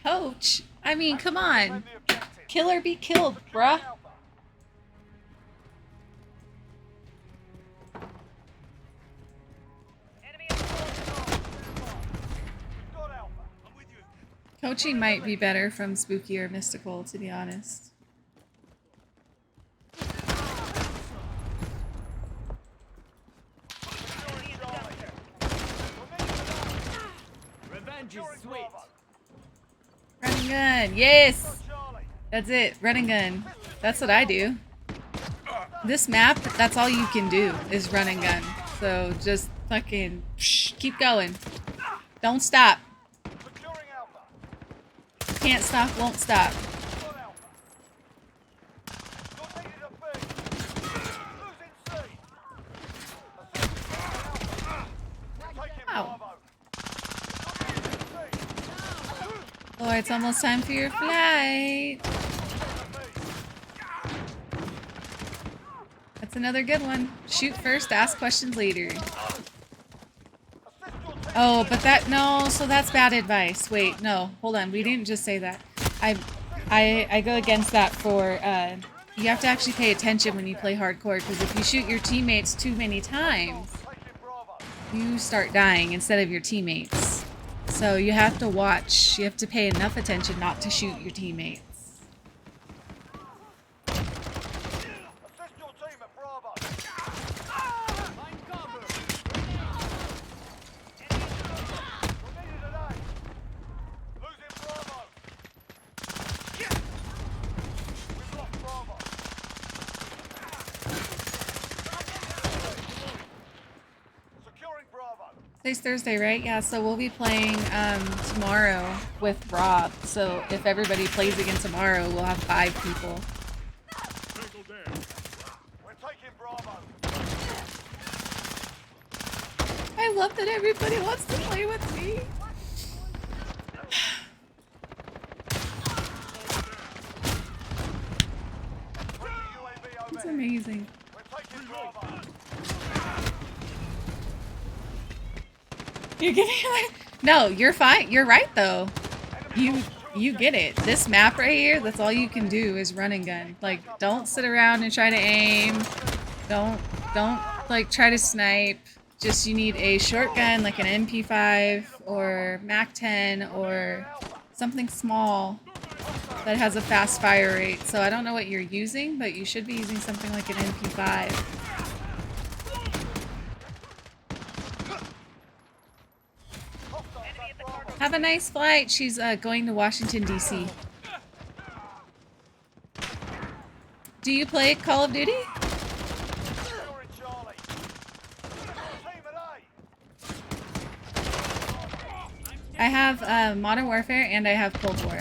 Coach? I mean, come on. Kill or be killed, bruh. Coaching might be better from Spooky or Mystical, to be honest. Revenge is sweet. Run and gun. Yes! That's it. Run and gun. That's what I do. This map, that's all you can do is run and gun. So just fucking keep going. Don't stop. Securing Alpha. Can't stop, won't stop. Got Alpha. You're needed at B. Losing C. Taking Ow. Bravo. You're needed at C. Oh, it's almost time for your flight. That's another good one. Shoot first, ask questions later. Oh, but that, no, so that's bad advice. Wait, no, hold on. We didn't just say that. I go against that for, you have to actually pay attention when you play hardcore, because if you shoot your teammates too many times, you start dying instead of your teammates. So you have to watch, you have to pay enough attention not to shoot your teammates. Assist your team at Bravo. Find cover. You're needed at A. Losing Bravo. We've lost Bravo. Securing Bravo. Today's Thursday, right? Yeah, so we'll be playing tomorrow with Rob. So if everybody plays again tomorrow, we'll have 5 people. We're taking Bravo. I love that everybody wants to play with me. UAV It's overhead. amazing. We're taking Bravo. You're getting it? No, you're fine. You're right though. You get it. This map right here, that's all you can do is run and gun. Like, don't sit around and try to aim. Don't like try to snipe. Just you need a short gun like an MP5 or MAC-10 or something small that has a fast fire rate. So I don't know what you're using, but you should be using something like an MP5. Have a nice flight. She's going to Washington, D.C. Do you play Call of Duty? Securing Charlie. Team at A. I have Modern Warfare and I have Cold War.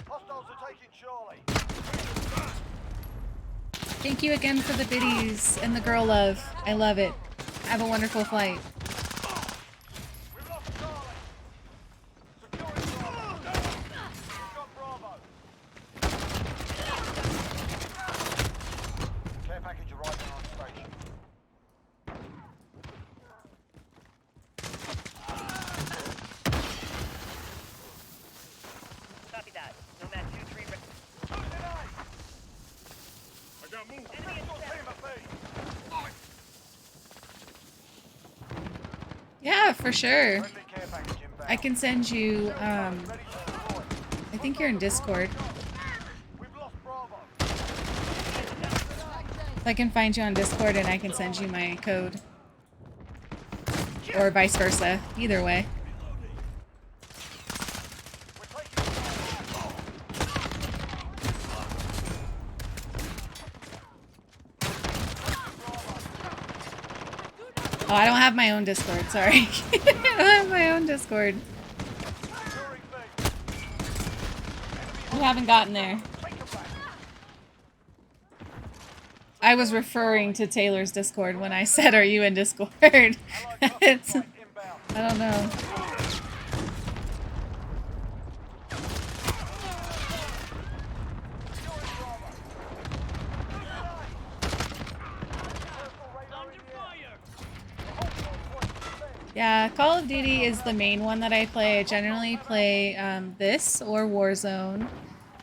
Hostiles are taking Charlie. Thank you again for the biddies and the girl love. I love it. Have a wonderful flight. We've lost Charlie. Securing Bravo. We've got Bravo. Care package arriving on station. Copy that. Nomad 2-3. Losing A. I got moved. Assist your team at B. Yeah, for sure. Friendly care package inbound. I can send you, Ready to deploy. I think you're in Discord. We've lost Bravo. I can find you on Discord and I can send you my code. Or vice versa. Either way. We're taking Bravo. Oh, I don't have my own Discord, sorry. I don't have my own Discord. Securing B. We haven't gotten there. Take it back. I was referring to Taylor's Discord when I said, "Are you in Discord?" It's, Inbound. I don't know. Yeah, Call of Duty is the main one that I play. I generally play this or Warzone.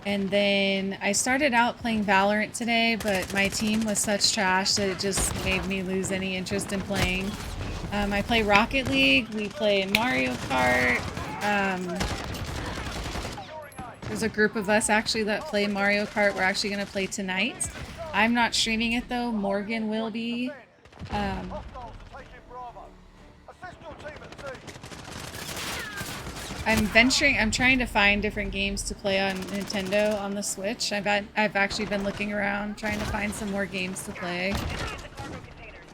And then I started out playing Valorant today, but my team was such trash that it just made me lose any interest in playing. I play Rocket League, we play Mario Kart. There's a group of us actually that play Mario Kart. We're actually going to play tonight. I'm not streaming it though. Morgan will be. Hostiles are taking Bravo. Assist your team at sea. I'm trying to find different games to play on Nintendo on the Switch. I've actually been looking around trying to find some more games to play. Enemy at the cargo containers.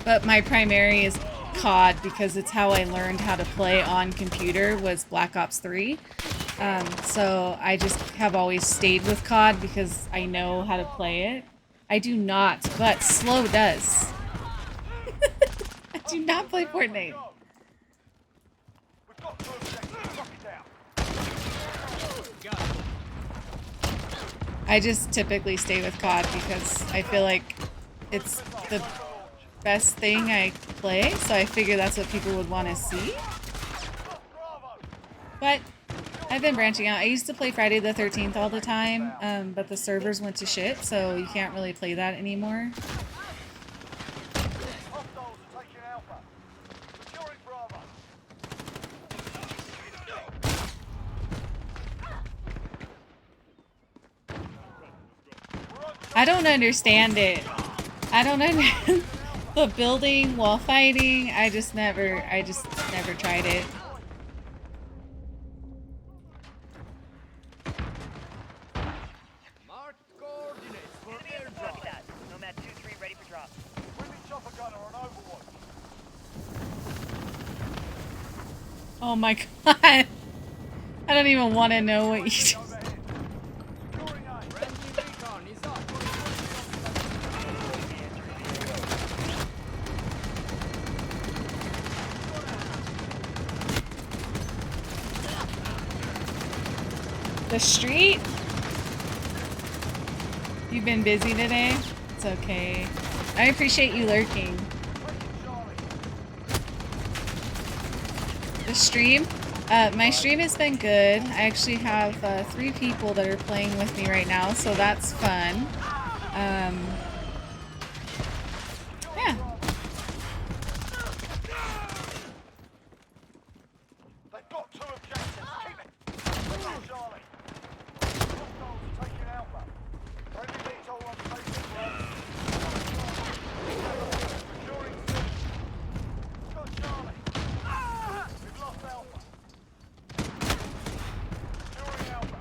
But my primary is COD because it's how I learned how to play on computer was Black Ops 3. So I just have always stayed with COD because I know how to play it. I do not, but Slow does. I do not play Fortnite. We've got two objectives. Lock it down. I just typically stay with COD because I feel like it's the best thing I play, so I figure that's what people would want to see. But I've been branching out. I used to play Friday the 13th all the time, but the servers went to shit, so you can't really play that anymore. Hostiles are taking Alpha. Securing Bravo. I don't understand it. I don't understand the building while fighting. I just never tried it. Mark coordinates for Enemy at the airdrop. copy that. Nomad 2-3 ready for drop. Friendly chopper gunner on Overwatch. Oh my god. I don't even want to know what you just... Overhead. Securing A. Friendly recon is up. The street? You've been busy today? It's okay. I appreciate you lurking. The stream? My stream has been good. I actually have 3 people that are playing with me right now, so that's fun. Yeah. They've got two objectives. Keep it. Friendly Charlie. Hostiles are taking Alpha. Friendly VTOL on station. Securing C. Got Charlie. We've lost Alpha. Securing Alpha.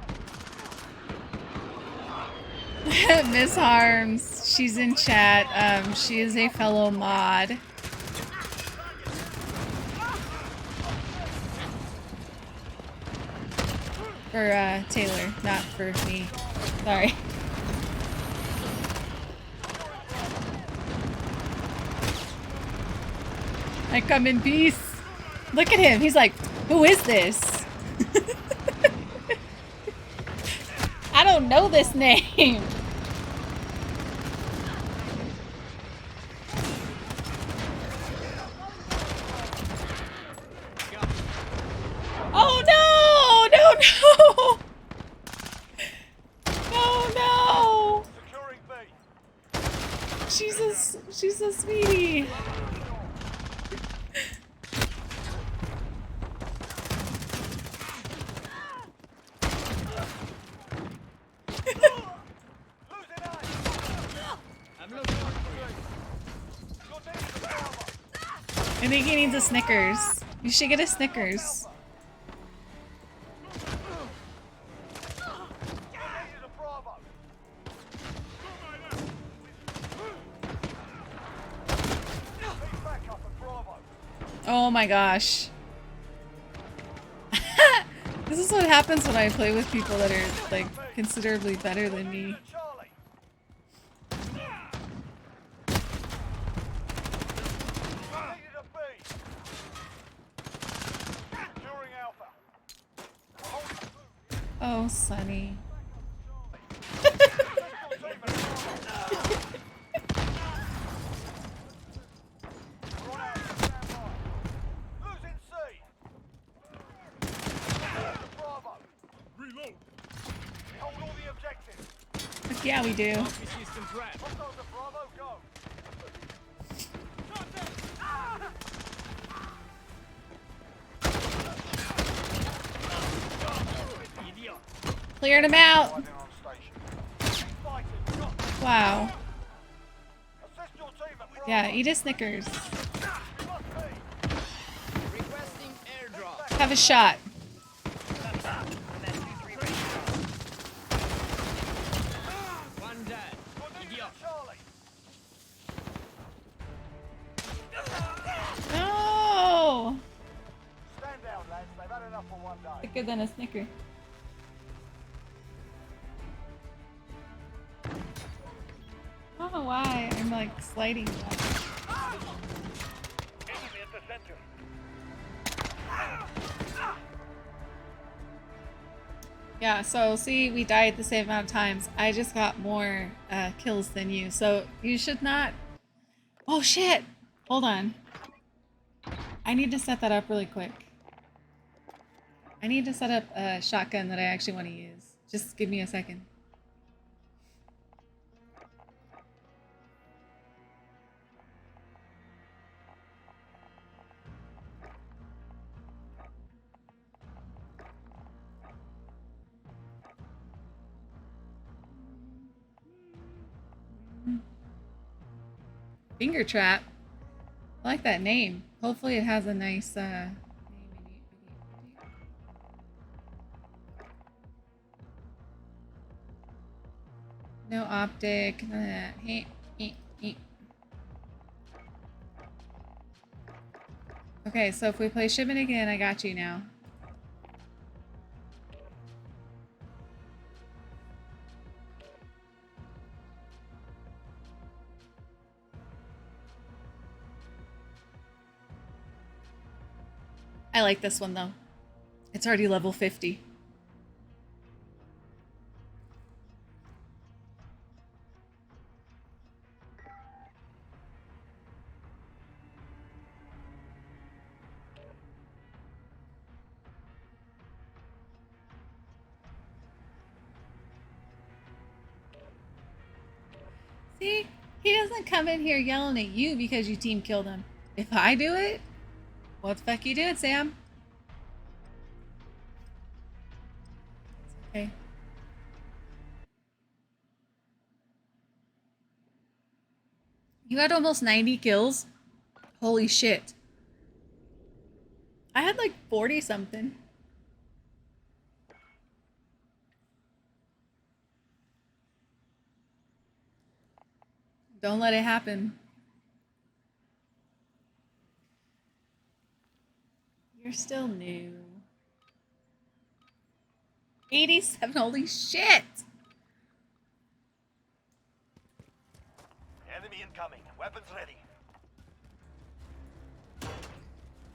Miss Harms, she's in chat. She is a fellow mod. For Taylor, not for me. Sorry. I come in peace. Look at him. He's like, who is this? I don't know this name. Oh no! No, no! No, no! Securing B. She's a sweetie. Losing A. I'm looking for you. You're down to Bravo. I think he needs a Snickers. You should get a Snickers. Needed a Bravo. Need backup at Bravo. Oh my gosh. This is what happens when I play with people that are like considerably better than me. Charlie. Needed a B. Securing Alpha. Oh, Sunny. Yeah, we do. System trap. Hostiles at Bravo, go. Idiot. Cleared him out. Arriving on station. Fighting, go. Wow. Assist your team at Bravo. Yeah, eat a Snickers. We must be. Requesting airdrop. Have a shot. On that 2-3 ready for drop. One dead. Idiot. Charlie. No. Stand down, lads. They've had enough for one day. Thicker than a Snicker. I don't know why I'm like sliding back. Enemy at the center. Yeah, so see, we died the same amount of times. I just got more kills than you, so you should not... Oh shit! Hold on. I need to set that up really quick. I need to set up a shotgun that I actually want to use. Just give me a second. Finger trap. I like that name. Hopefully it has a nice name. No optic. None of that. Hey, hey, hey. Okay, so if we play shipment again, I got you now. I like this one though. It's already level 50. See? He doesn't come in here yelling at you because you team killed him. If I do it, what the fuck you doing, Sam? It's okay. You had almost 90 kills? Holy shit. I had like 40 something. Don't let it happen. You're still new. 87, holy shit! Enemy incoming. Weapons ready.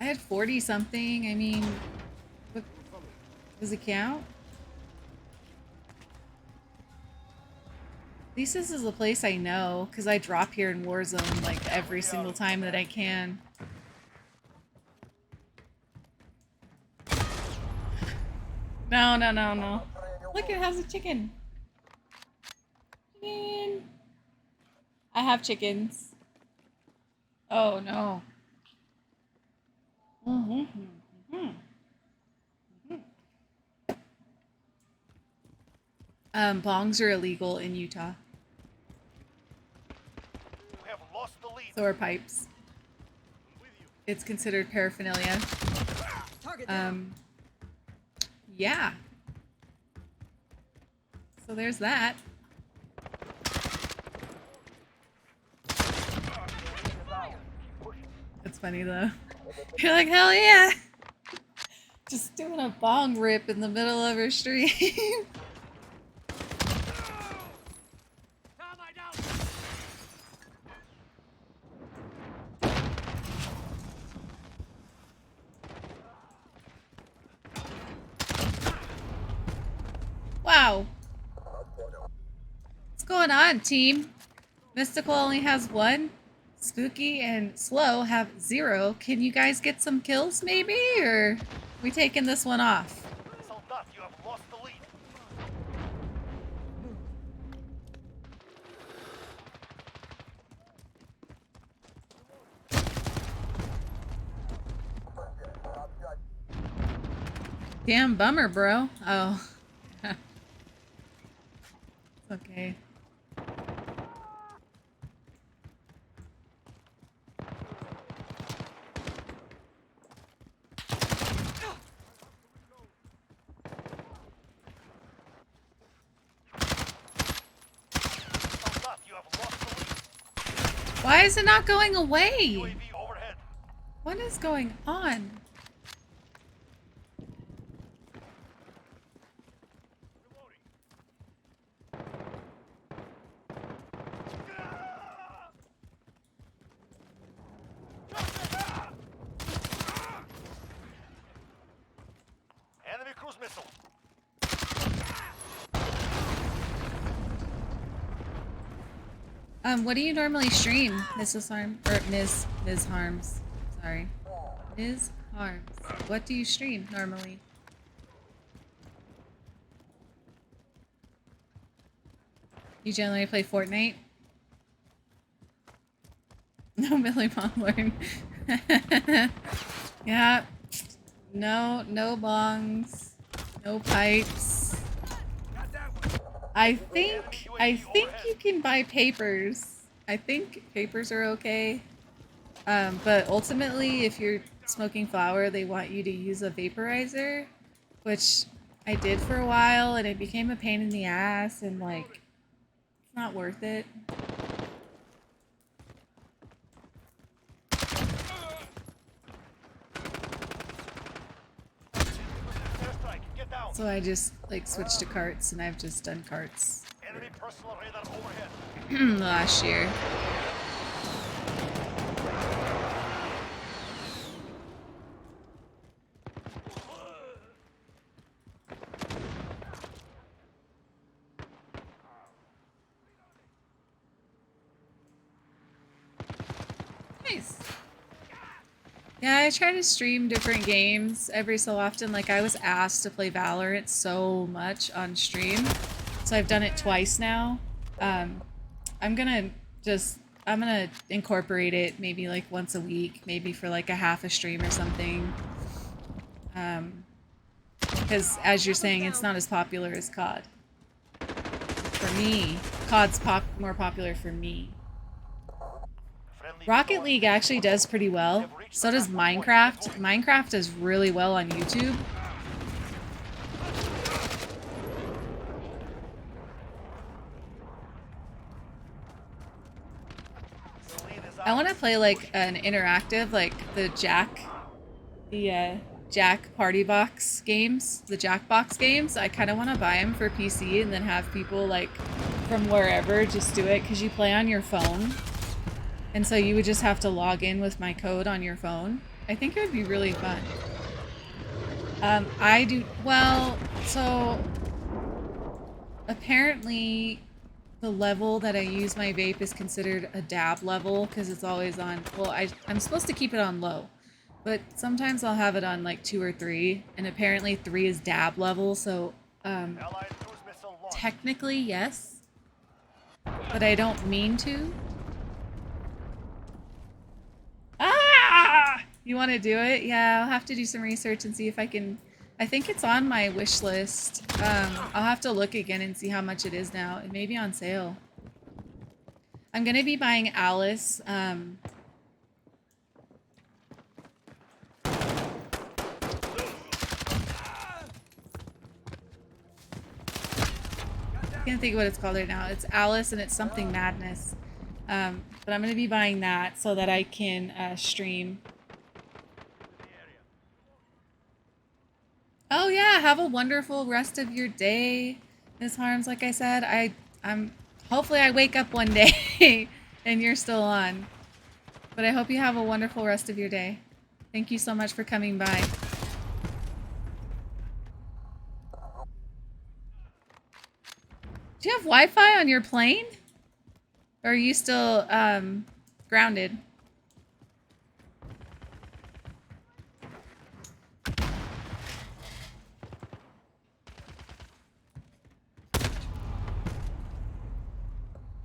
I had 40 something. I mean, what, does it count? At least this is a place I know, because I drop here in Warzone like every single time that I can. No, no, no, no. Look, it has a chicken. Chicken. I have chickens. Oh, no. Bongs are illegal in Utah. We have lost the lead. So are pipes. It's considered paraphernalia. Target down. Yeah. So there's that. It's funny though. You're like, hell yeah! Just doing a bong rip in the middle of her stream. Wow. What's going on, team? Mystical only has 1. Spooky and Slow have 0. Can you guys get some kills, maybe? Or are we taking this one off? Soldat, you have lost the lead. Damn bummer, bro. Oh. Okay. Soldat, you have lost the lead. Why is it not going away? UAV overhead. What is going on? Enemy cruise missile. What do you normally stream, Mrs. Harm or Ms. Harms? Sorry, Ms. Harms. What do you stream normally? You generally play Fortnite? No, Millie Bonglorn. Yeah. No bongs. No pipes. I think you can buy papers. I think papers are okay. But ultimately, if you're smoking flower, they want you to use a vaporizer, which I did for a while, and it became a pain in the ass, and like, it's not worth it. Airstrike. Get down. So I just like switched to carts, and I've just done carts Enemy personal radar overhead. last year. Nice. Yeah, I try to stream different games every so often. Like, I was asked to play Valorant so much on stream, so I've done it twice now. I'm gonna incorporate it maybe like once a week, maybe for like a half a stream or something. Because as you're saying, it's not as popular as COD. For me, COD's more popular for me. Friendly Rocket League actually does pretty well. So does Minecraft. Minecraft does really well on YouTube. The lead is I want to play like an interactive, like the Jack Party Box games, the Jackbox games. I kind of want to buy them for PC and then have people like from wherever just do it, because you play on your phone. And so you would just have to log in with my code on your phone. I think it would be really fun. So apparently the level that I use my vape is considered a dab level because it's always on, well, I'm supposed to keep it on low, but sometimes I'll have it on like 2 or 3, and apparently 3 is dab level, so Allied cruise missile launched. technically yes, but I don't mean to. Ah! You want to do it? Yeah, I'll have to do some research and see if I can. I think it's on my wish list. I'll have to look again and see how much it is now. It may be on sale. I'm going to be buying Alice. I can't think of what it's called right now. It's Alice and it's something madness. But I'm going to be buying that so that I can stream. Oh yeah, have a wonderful rest of your day, Ms. Harms. Like I said, I'm hopefully I wake up one day and you're still on. But I hope you have a wonderful rest of your day. Thank you so much for coming by. Do you have Wi-Fi on your plane? Or are you still grounded?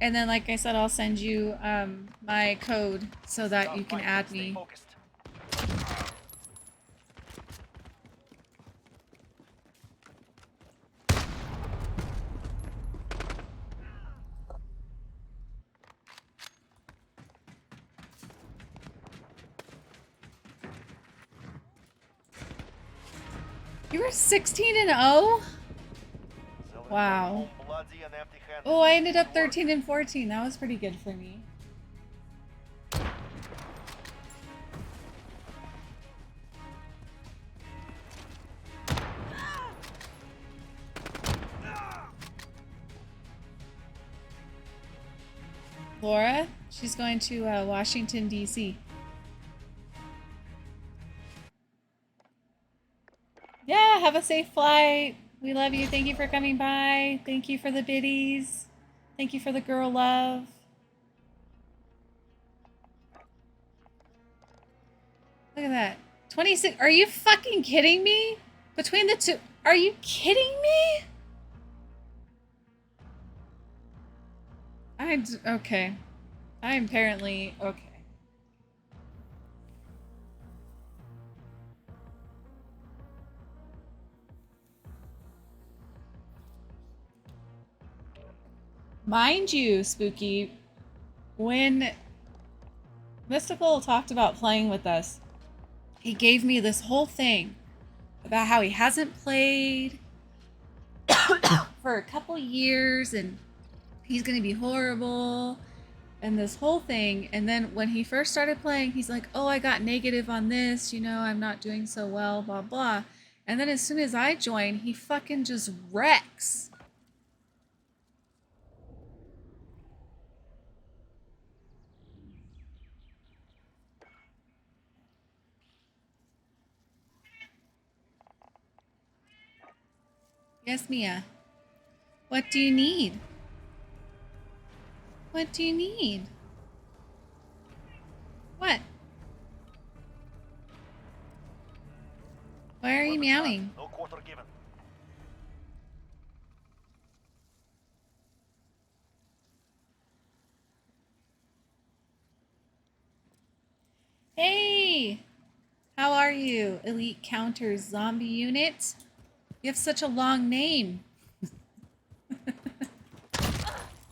And then, like I said, I'll send you my code so that you can add me. Focused. You were 16 and 0? Wow. Bloody and empty-handed. Oh, I ended up 13 and 14. That was pretty good for me. Laura, she's going to Washington, D.C. Yeah, have a safe flight. We love you. Thank you for coming by. Thank you for the biddies. Thank you for the girl love. Look at that. 26. Are you fucking kidding me? Between the two. Are you kidding me? Okay. I'm apparently okay. Mind you, Spooky, when Mystical talked about playing with us, he gave me this whole thing about how he hasn't played for a couple years and he's gonna be horrible and this whole thing. And then when he first started playing, he's like, oh, I got negative on this, you know, I'm not doing so well, blah blah. And then as soon as I join, he fucking just wrecks. Yes, Mia. What do you need? What do you need? What? Why are you meowing? No quarter given. Hey! How are you, Elite Counter Zombie Unit? You have such a long name.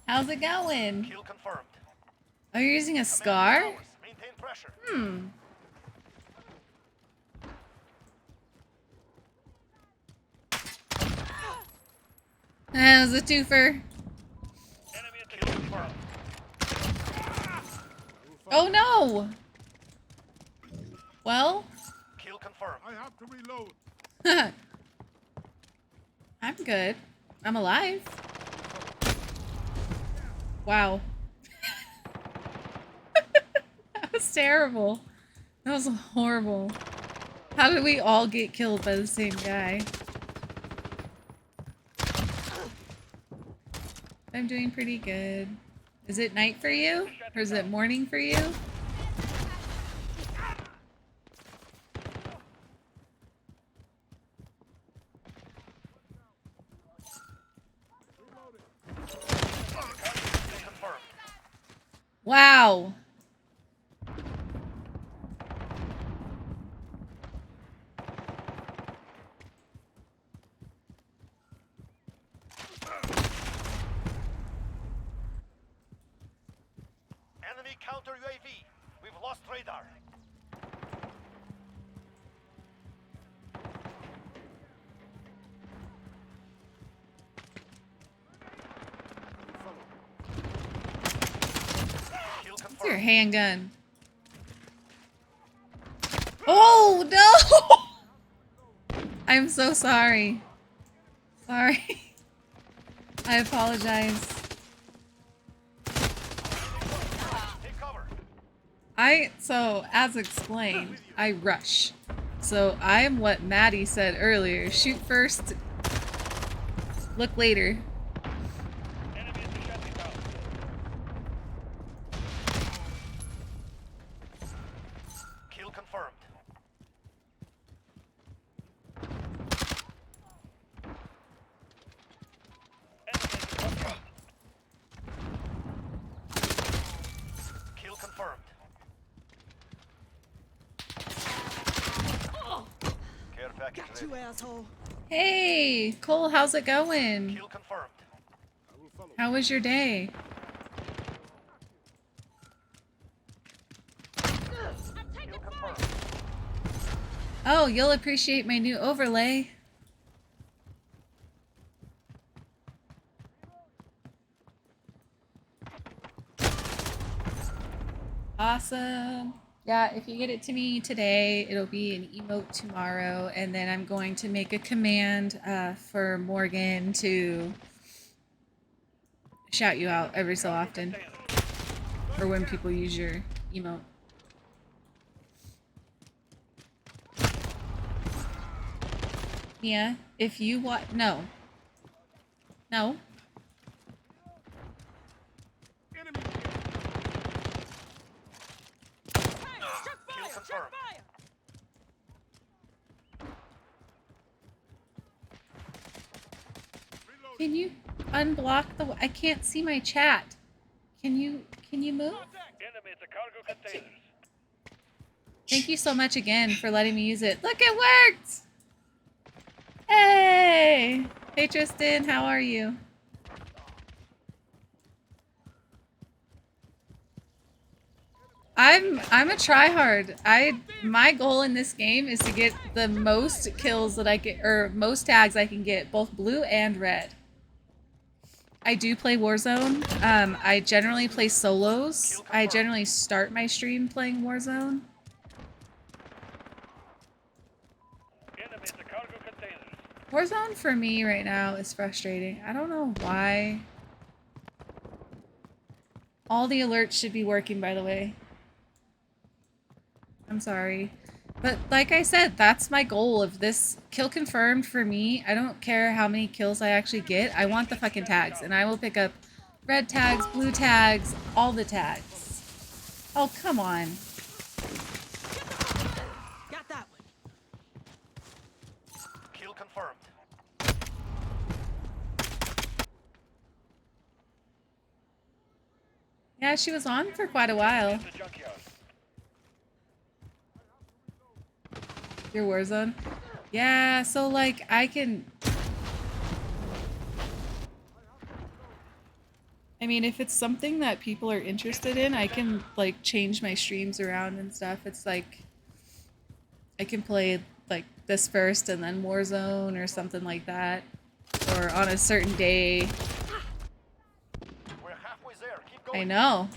How's it going? Kill confirmed. Are you using a scar? Maintain pressure. That was a twofer. Enemy at the kill confirmed. Oh no! Well, Kill confirmed. I have to reload. I'm good. I'm alive. Wow. That was terrible. That was horrible. How did we all get killed by the same guy? I'm doing pretty good. Is it night for you? Or is it morning for you? Confirmed. Wow. Enemy counter UAV. We've lost radar. Kill It's your confirmed. handgun. Oh no! I'm so sorry. Sorry. I apologize. Take cover. So as explained, I rush. So I am what Maddie said earlier. Shoot first, look later. Enemy at the shopping house. Kill confirmed. Kill confirmed. Care package Got you, ready. asshole. Hey, Cole, how's it going? Kill confirmed. I will follow. How was your day? Kill confirmed. Oh, you'll appreciate my new overlay. Awesome. Yeah, if you get it to me today, it'll be an emote tomorrow, and then I'm going to make a command for Morgan to shout you out every so often, or when people use your emote. Mia, if you want, no. Enemy Kill confirmed. Can you unblock the? I can't see my chat. Can you move? Enemy at the cargo containers. Thank you so much again for letting me use it. Look, it worked! Hey! Hey Tristan, how are you? I'm a tryhard. My goal in this game is to get the most kills that I get, or most tags I can get, both blue and red. I do play Warzone. I generally play solos. I generally start my stream playing Warzone. Enemy at the cargo containers. Warzone for me right now is frustrating. I don't know why. All the alerts should be working, by the way. I'm sorry. But like I said, that's my goal of this kill confirmed for me. I don't care how many kills I actually get. I want the fucking tags. And I will pick up red tags, blue tags, all the tags. Oh, come on. Got that one. Kill confirmed. Yeah, she was on for quite a while. The junkyard. Your Warzone? Yeah, so like I can... I mean, if it's something that people are interested in, I can like change my streams around and stuff. It's like I can play like this first and then Warzone or something like that. Or on a certain day. We're halfway there. Keep going. I know.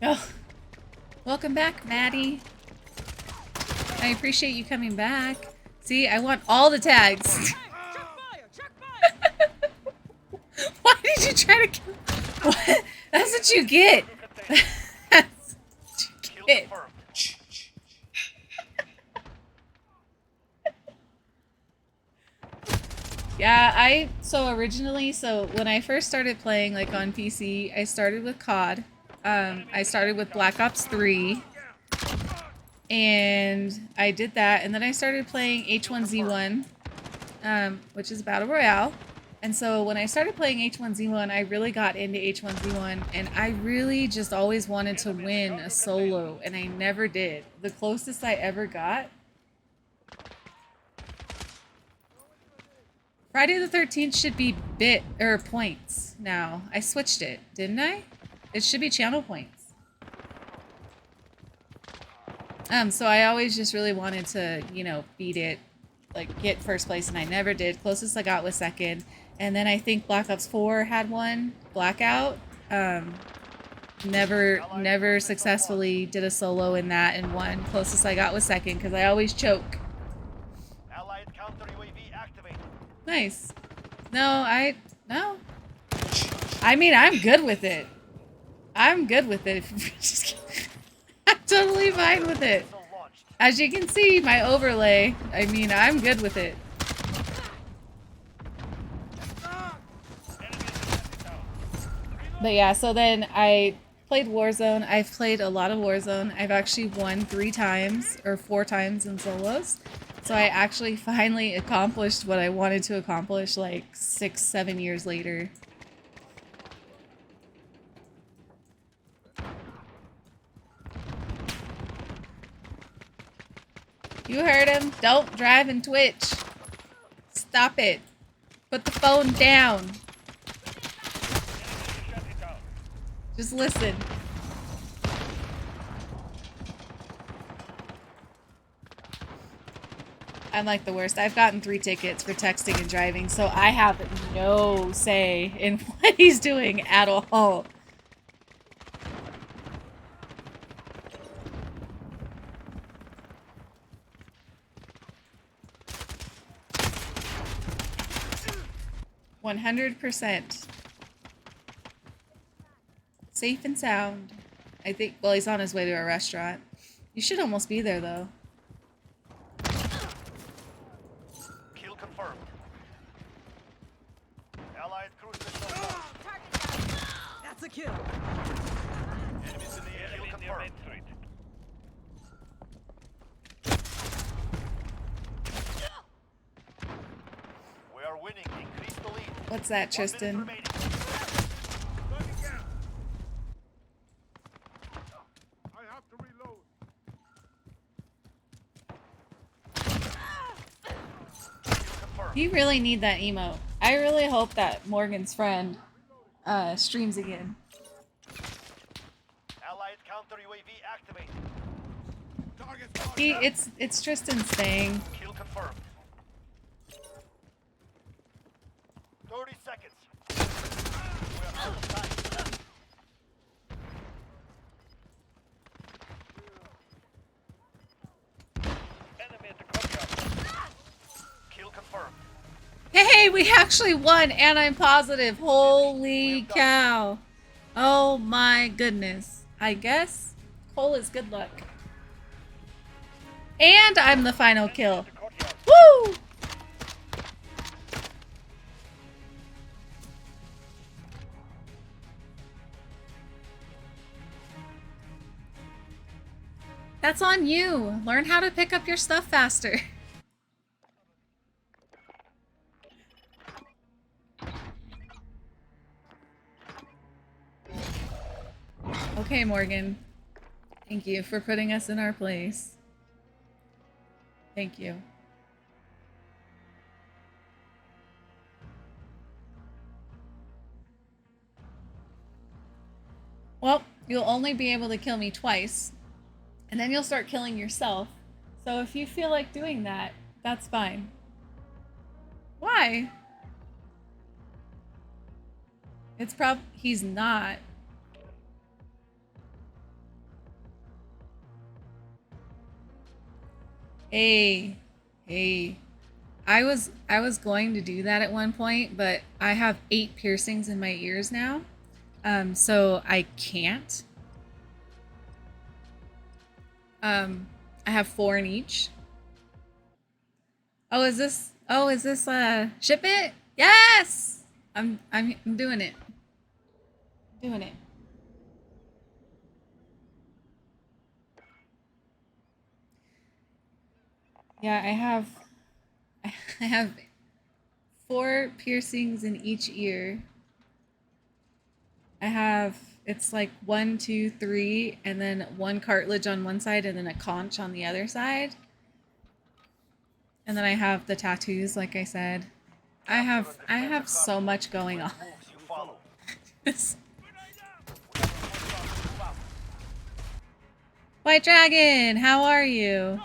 Oh, welcome back, Maddie. I appreciate you coming back. See, I want all the tags. Why did you try to kill? What? That's what you get. That's what you Kill get. confirmed. Yeah, so originally, when I first started playing like on PC, I started with COD. I started with Black Ops 3, and I did that, and then I started playing H1Z1, which is Battle Royale. And so when I started playing H1Z1, I really got into H1Z1, and I really just always wanted to win a solo, and I never did. The closest I ever got... Friday the 13th should be points now. I switched it, didn't I? It should be channel points. So I always just really wanted to, you know, beat it, like get first place, and I never did. Closest I got was second. And then I think Black Ops 4 had one, Blackout. Never successfully did a solo in that and won. Closest I got was second, because I always choke. Allied counter UAV activated. Nice. No. I mean, I'm good with it. I'm good with it. I'm totally fine with it. Missile launched. As you can see, my overlay, I mean, I'm good with it. But yeah, so then I played Warzone. I've played a lot of Warzone. I've actually won 3 times or 4 times in solos. So I actually finally accomplished what I wanted to accomplish like 6-7 years later. You heard him. Don't drive and Twitch. Stop it. Put the phone down. Just listen. I'm like the worst. I've gotten 3 tickets for texting and driving, so I have no say in what he's doing at all. %. Safe and sound. I think, well, he's on his way to a restaurant. You should almost be there, though. Kill confirmed. Allied cruise missile launched. That's a kill. Enemies in the air. Kill confirmed. We are winning. Increase the lead. What's that, 1 minute Tristan? remaining. I have to reload. Kill confirmed. You really need that emote. I really hope that Morgan's friend streams again. Allied counter UAV activated. It's Tristan's thing. Kill confirmed. 30 seconds. We are out of time. Enemy at the courtyard. Kill confirmed. Hey, we actually won, and I'm positive. Holy cow. Oh my goodness. I guess Cole is good luck. And I'm the final kill. The courtyard. Woo! That's on you. Learn how to pick up your stuff faster. Okay, Morgan. Thank you for putting us in our place. Thank you. Well, you'll only be able to kill me twice, and then you'll start killing yourself. So if you feel like doing that, that's fine. Why? It's he's not. Hey. I was going to do that at one point, but I have 8 piercings in my ears now. So I can't. I have 4 in each. Oh, is this shipment? Yes! I'm doing it. Doing it. Yeah, I have 4 piercings in each ear. It's like 1, 2, 3, and then 1 cartilage on one side and then a conch on the other side. And then I have the tattoos, like I said. I have so much going on. Moves you follow. White Dragon, how are you?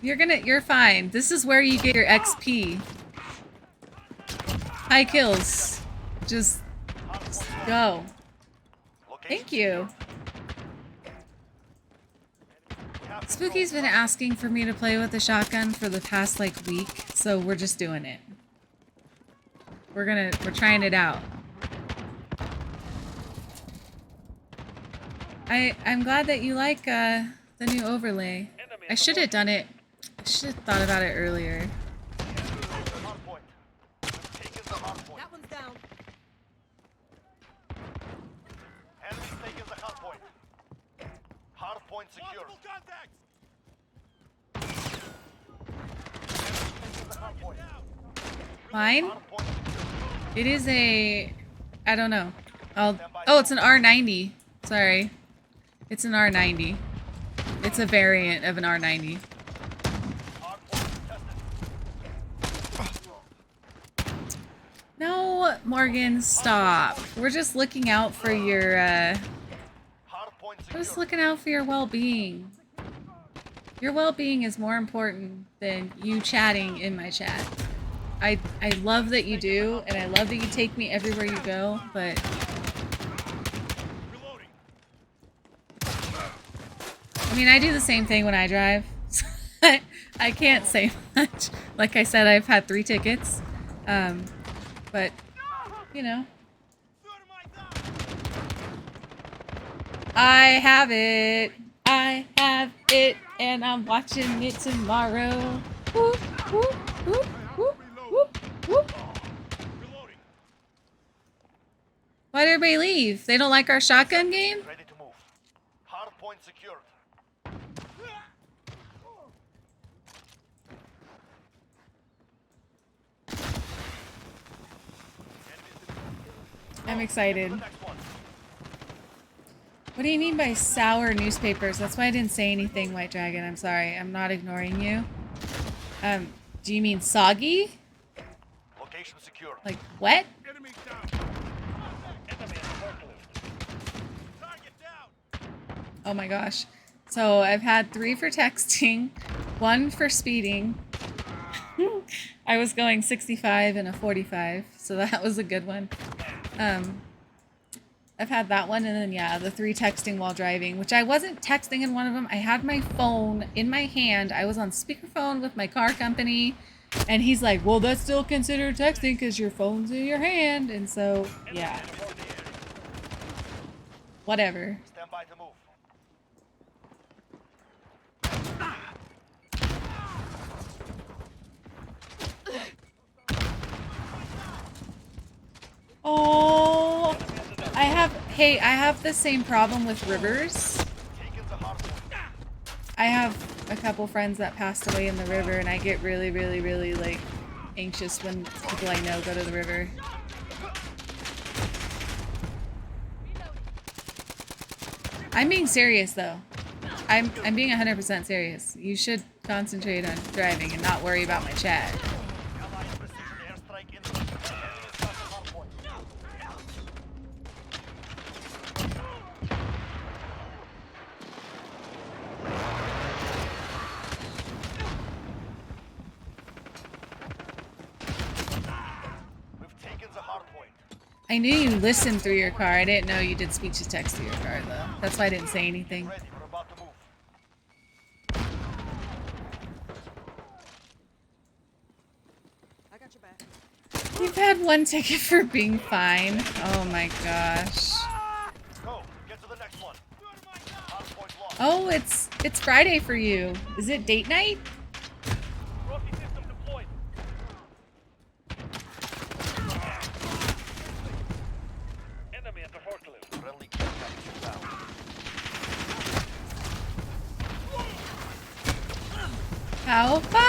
You're fine. This is where you get your XP. High kills. Just go. Thank you. Spooky's been asking for me to play with a shotgun for the past like week, so we're just doing it. We're trying it out. I'm glad that you like the new overlay. I should have done it. I should have thought about it earlier. Hard point. Taken the hard point. That one's down. Enemy taken the hard point. Hard point secure. Mine? Hard point secure. It is a... I don't know. Oh, it's an R90. Sorry. It's an R90. It's a variant of an R90. Hard point contested. No, Morgan, stop. We're just looking out for your, Hard point we're just secure. looking out for your well-being. Your well-being is more important than you chatting in my chat. I love that you do, and I love that you take me everywhere you go, but Reloading. I mean, I do the same thing when I drive. I can't say much. Like I said, I've had 3 tickets. But, you know. I have it. I have it, and I'm watching it tomorrow. Whoop, whoop, whoop, whoop, whoop, whoop. Reloading. Why'd everybody leave? They don't like our shotgun game? Ready to move. Hard point secured. I'm excited. Next one. What do you mean by sour newspapers? That's why I didn't say anything, White Dragon. I'm sorry. I'm not ignoring you. Do you mean soggy? Location secured. Like wet? Enemy down. Enemy at the forklift. Target down. Oh my gosh. So I've had 3 for texting, 1 for speeding. I was going 65 and a 45, so that was a good one. I've had that one, and then yeah, the 3 texting while driving, which I wasn't texting in one of them. I had my phone in my hand. I was on speakerphone with my car company, and he's like, well, that's still considered texting because your phone's in your hand. And so, yeah. Whatever. Stand by to move. Oh, I have the same problem with rivers. Taken to hard point. I have a couple friends that passed away in the river, and I get really, really, really, like, anxious when people I know go to the river. I'm being serious, though. I'm being 100% serious. You should concentrate on driving and not worry about my chat. Allied precision airstrike in. Enemy is at the hard point. We've taken the hard point. I knew you listened through your car. I didn't know you did speech to text through your car, though. That's why I didn't say anything. Ready, we're about to move. I got your back. You've had 1 ticket for being fine. Oh my gosh. Go, get to the next one. Hard point lost. Oh, it's Friday for you. Is it date night? Trophy system deployed. Enemy at the forklift. Friendly care package down. How fun!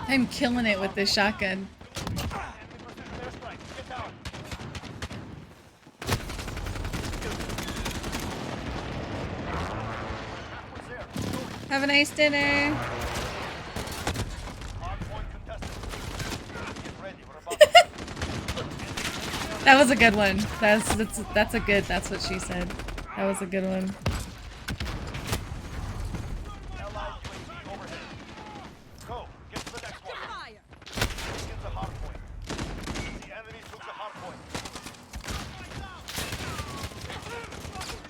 I'm killing it with this shotgun. Enemy precision airstrike. Get down. Halfway there. Have a nice dinner. Hard point contested. Get ready, we're about to That was a good one. That's a good. That's what she said. That was a good one. Allied UAV overhead. Go, get to the next one. Get the hard point. The enemy took the hard point.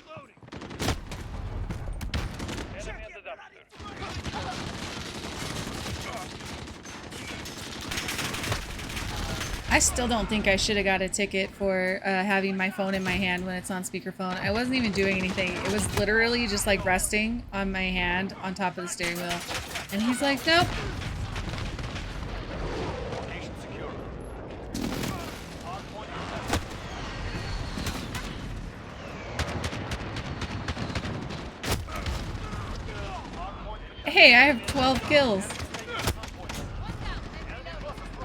Reloading. Enemy at the dumpster. I still don't think I should have got a ticket for having my phone in my hand when it's on speakerphone. I wasn't even doing anything. It was literally just like resting on my hand on top of the steering wheel. And he's like, nope. Location secure. Hard point contested. Hard point Hey, I have 12 kills.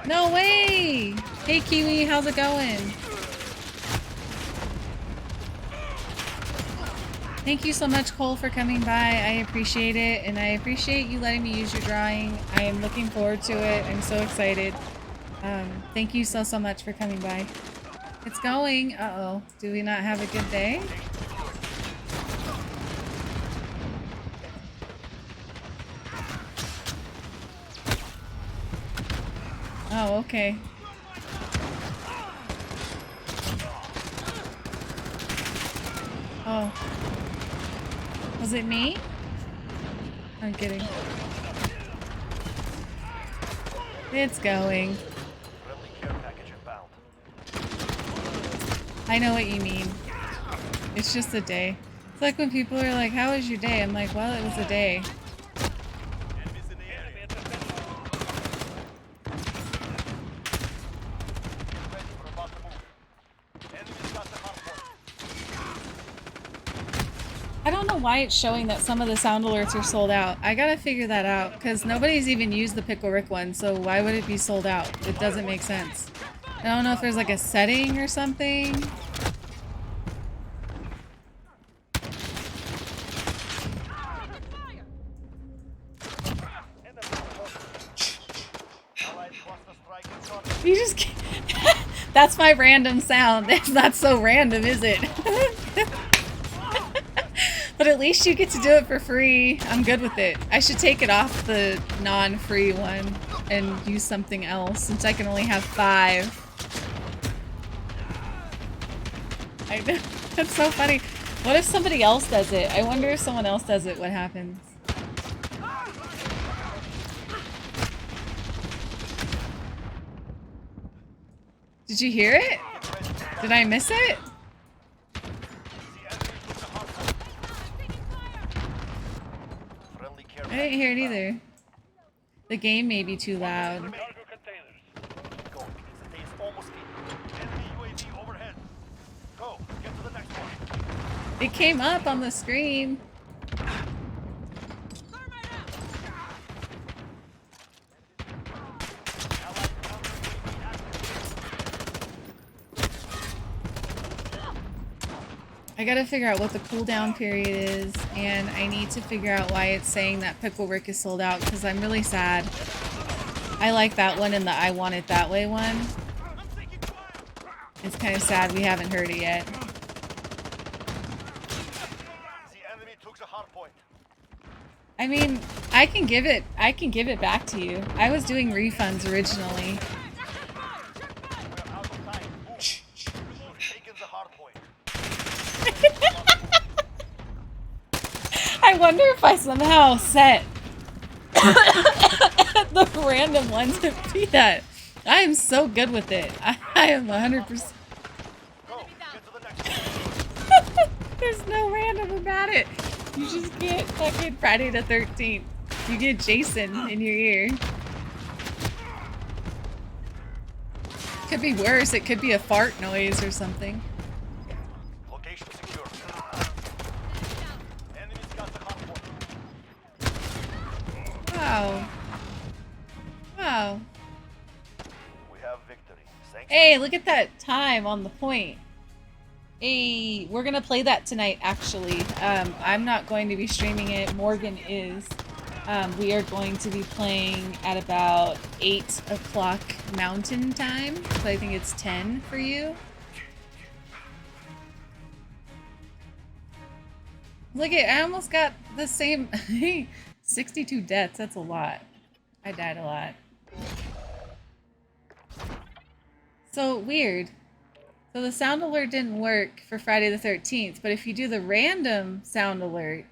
No way! Hey Kiwi, how's it going? Thank you so much, Cole, for coming by. I appreciate it, and I appreciate you letting me use your drawing. I am looking forward to it. I'm so excited. Thank you so much for coming by. It's going. Uh-oh. Do we not have a good day? Oh, okay. Oh. Was it me? I'm kidding. It's going. Friendly care package inbound. I know what you mean. It's just a day. It's like when people are like, how was your day? I'm like, well, it was a day. Enemies in the area. Get ready, we're about to move. Enemies got the hard point. I don't know why it's showing that some of the sound alerts are sold out. I gotta figure that out, because nobody's even used the Pickle Rick one, so why would it be sold out? It doesn't make sense. I don't know if there's like a setting or something. Allied cluster strike incoming. You just can't. That's my random sound. It's not so random, is it? But at least you get to do it for free. I'm good with it. I should take it off the non-free one and use something else, since I can only have 5. I know. That's so funny. What if somebody else does it? I wonder if someone else does it, what happens? Did you hear it? Did I miss it? The enemy took the hard point. Friendly care I didn't hear it either. The game may be too loud. Cargo containers. Keep going. The day is almost in. Enemy UAV overhead. Go. Get to the next one. It came up on the screen. Allied counter UAV active. I gotta figure out what the cooldown period is, and I need to figure out why it's saying that Pickle Rick is sold out, because I'm really sad. I like that one and the I Want It That Way one. It's kind of sad we haven't heard it yet. The enemy took the hard point. I mean, I can give it back to you. I was doing refunds originally. We're out of time. Move. You've taken the hard point. I wonder if I somehow set the random ones to be that. I am so good with it. I am 100%. Go. Get to the next one. There's no random about it. You just get fucking Friday the 13th. You get Jason in your ear. Could be worse. It could be a fart noise or something. Location secure. Enemies got the hard point. Wow. Wow. We have victory. Thank Hey, look at that time on the point. Hey, we're gonna play that tonight, actually. I'm not going to be streaming it. Morgan is. We are going to be playing at about 8 o'clock Mountain Time. So I think it's 10 for you. Look at, I almost got the same 62 deaths. That's a lot. I died a lot. So weird. So the sound alert didn't work for Friday the 13th, but if you do the random sound alert,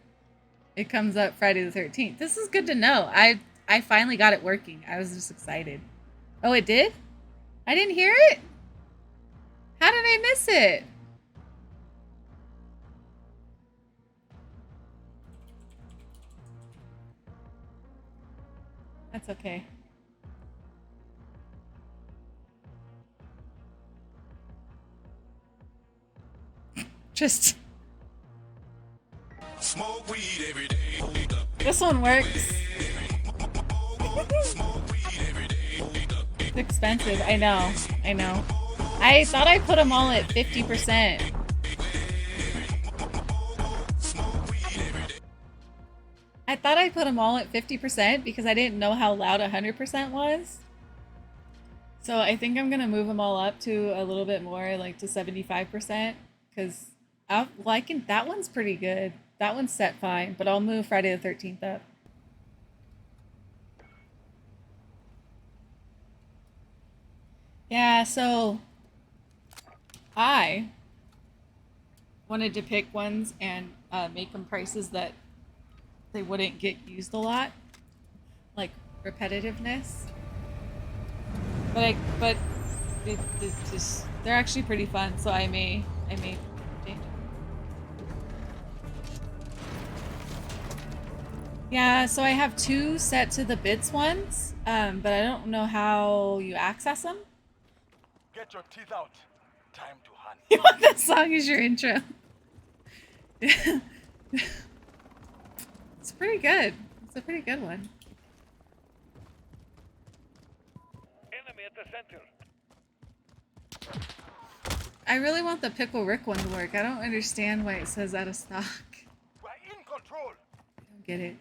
it comes up Friday the 13th. This is good to know. I finally got it working. I was just excited. Oh, it did? I didn't hear it? How did I miss it? That's okay. Just Smoke weed every day. this one works. It's expensive. I know. I know. I thought I put them all at 50%. I thought I put them all at 50% because I didn't know how loud 100% was. So I think I'm gonna move them all up to a little bit more, like to 75%, because that one's pretty good. That one's set fine, but I'll move Friday the 13th up. Yeah, so I wanted to pick ones and make them prices that they wouldn't get used a lot, like repetitiveness. But it just they're actually pretty fun, so I may change them. Yeah, so I have 2 set to the bits ones, but I don't know how you access them. Get your teeth out. Time to hunt. You want that song as your intro? It's pretty good. It's a pretty good one. Enemy at the center. I really want the Pickle Rick one to work. I don't understand why it says out of stock. We're in control. I don't get it.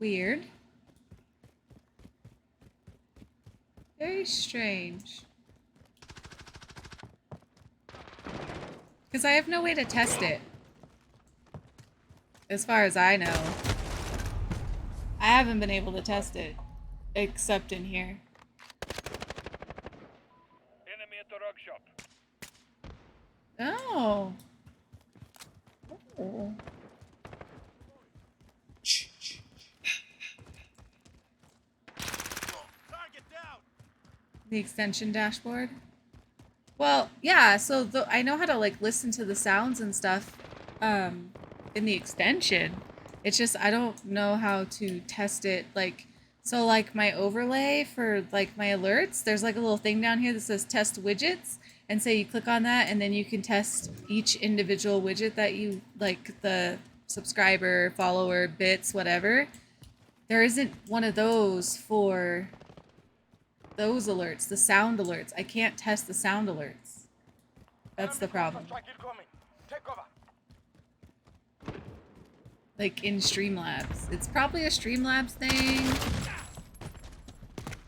Weird. Very strange. Because I have no way to test it. As far as I know. I haven't been able to test it. Except in here. Enemy at the rug shop. Oh. Oh. Target down. The extension dashboard. Well, yeah, so I know how to like listen to the sounds and stuff in the extension. It's just I don't know how to test it like so like my overlay for like my alerts, there's like a little thing down here that says test widgets, and say you click on that and then you can test each individual widget that you like, the subscriber, follower, bits, whatever. There isn't one of those for those alerts, the sound alerts. I can't test the sound alerts. That's the problem. Strike incoming. Take cover. Like in Streamlabs. It's probably a Streamlabs thing.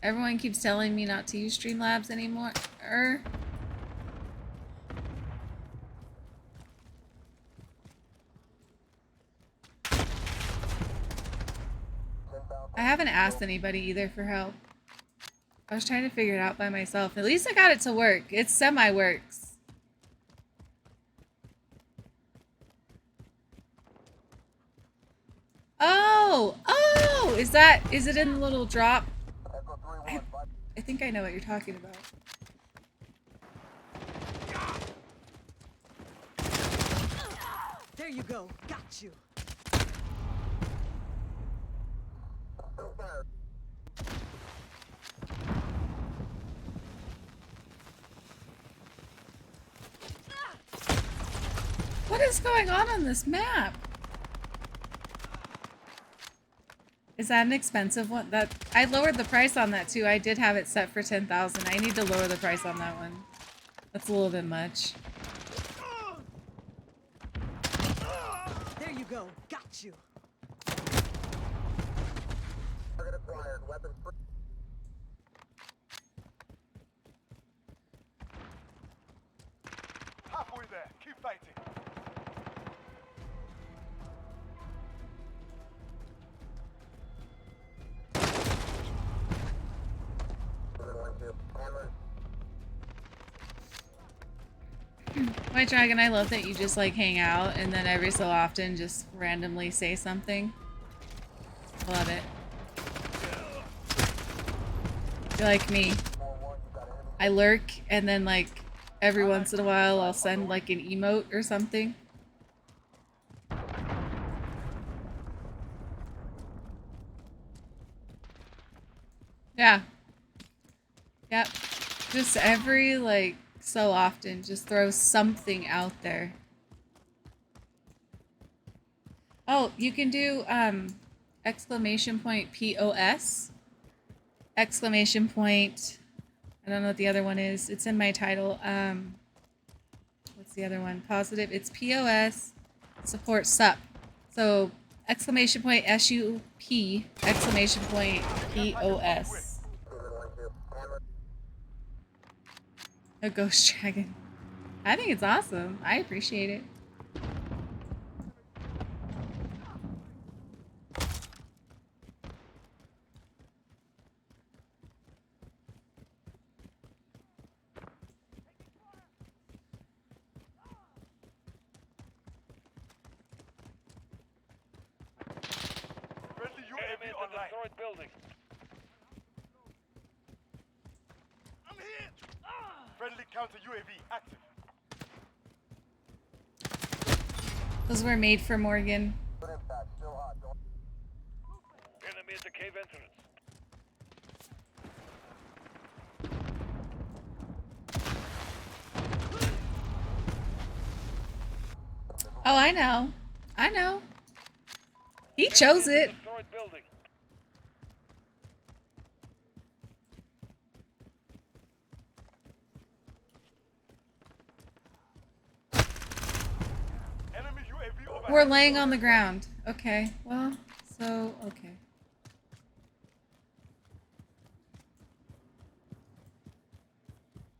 Everyone keeps telling me not to use Streamlabs anymore. I haven't asked anybody either for help. I was trying to figure it out by myself. At least I got it to work. It semi-works. Oh! Oh! Is it in the little drop? I think I know what you're talking about. There you go. Got you. What is going on this map? Is that an expensive one? That I lowered the price on that too. I did have it set for 10,000. I need to lower the price on that one. That's a little bit much. There you go. Got you. Halfway there. Keep fighting. White Dragon, I love that you just like hang out and then every so often just randomly say something. Love it. You're like me. I lurk and then like every once in a while I'll send like an emote or something. Yeah. Yep. Just every like so often just throw something out there. Oh, you can do exclamation point POS. exclamation point. I don't know what the other one is. It's in my title. What's the other one? Positive. It's POS support sup. So exclamation point SUP exclamation point POS. A ghost dragon. I think it's awesome. I appreciate it. Friendly Enemy UAV at the online. destroyed building. I'm here. Friendly counter UAV active. Those were made for Morgan. Enemy at the cave entrance. Oh, I know. I know. He chose Enemy at it. the destroyed building. Enemy UAV overhead. We're laying on the ground. Okay. Well, okay.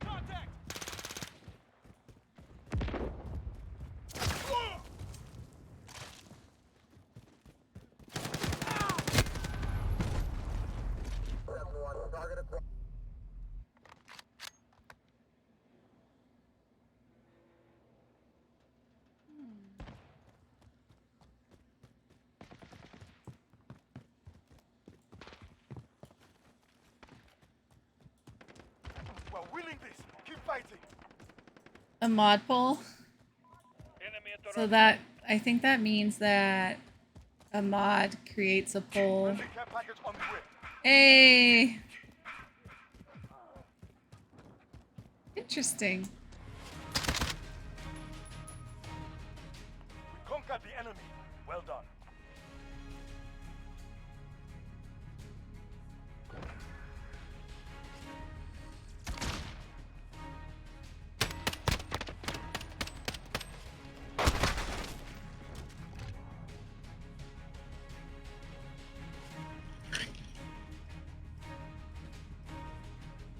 Contact. We're winning this. Keep fighting. A mod poll. Enemy at the So run. that, I think that means that a mod creates a poll. Friendly care package on the way. Hey! Interesting. We conquered the enemy. Well done.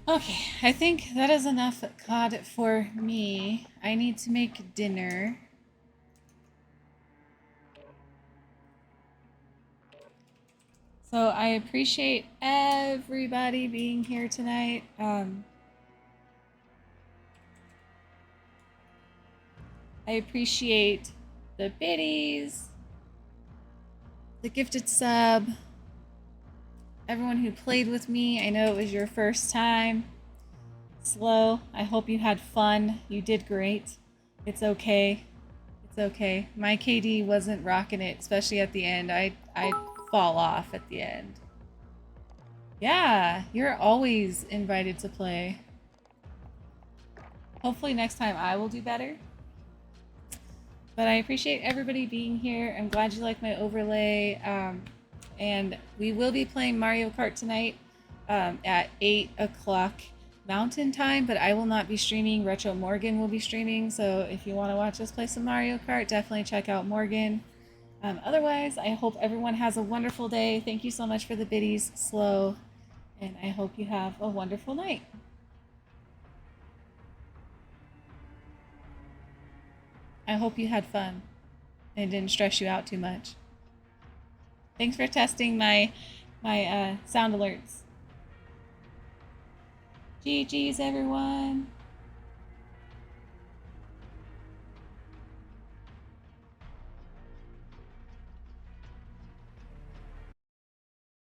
Okay, I think that is enough COD for me. I need to make dinner. So I appreciate everybody being here tonight. I appreciate the biddies, the gifted sub, everyone who played with me. I know it was your first time. Slow, I hope you had fun. You did great. It's okay. It's okay. My KD wasn't rocking it, especially at the end. I'd fall off at the end. Yeah, you're always invited to play. Hopefully next time I will do better. But I appreciate everybody being here. I'm glad you like my overlay. And we will be playing Mario Kart tonight at 8 o'clock Mountain Time, but I will not be streaming. Retro Morgan will be streaming. So if you want to watch us play some Mario Kart, definitely check out Morgan. Otherwise, I hope everyone has a wonderful day. Thank you so much for the biddies, Slow. And I hope you have a wonderful night. I hope you had fun and didn't stress you out too much. Thanks for testing my sound alerts. GG's, everyone.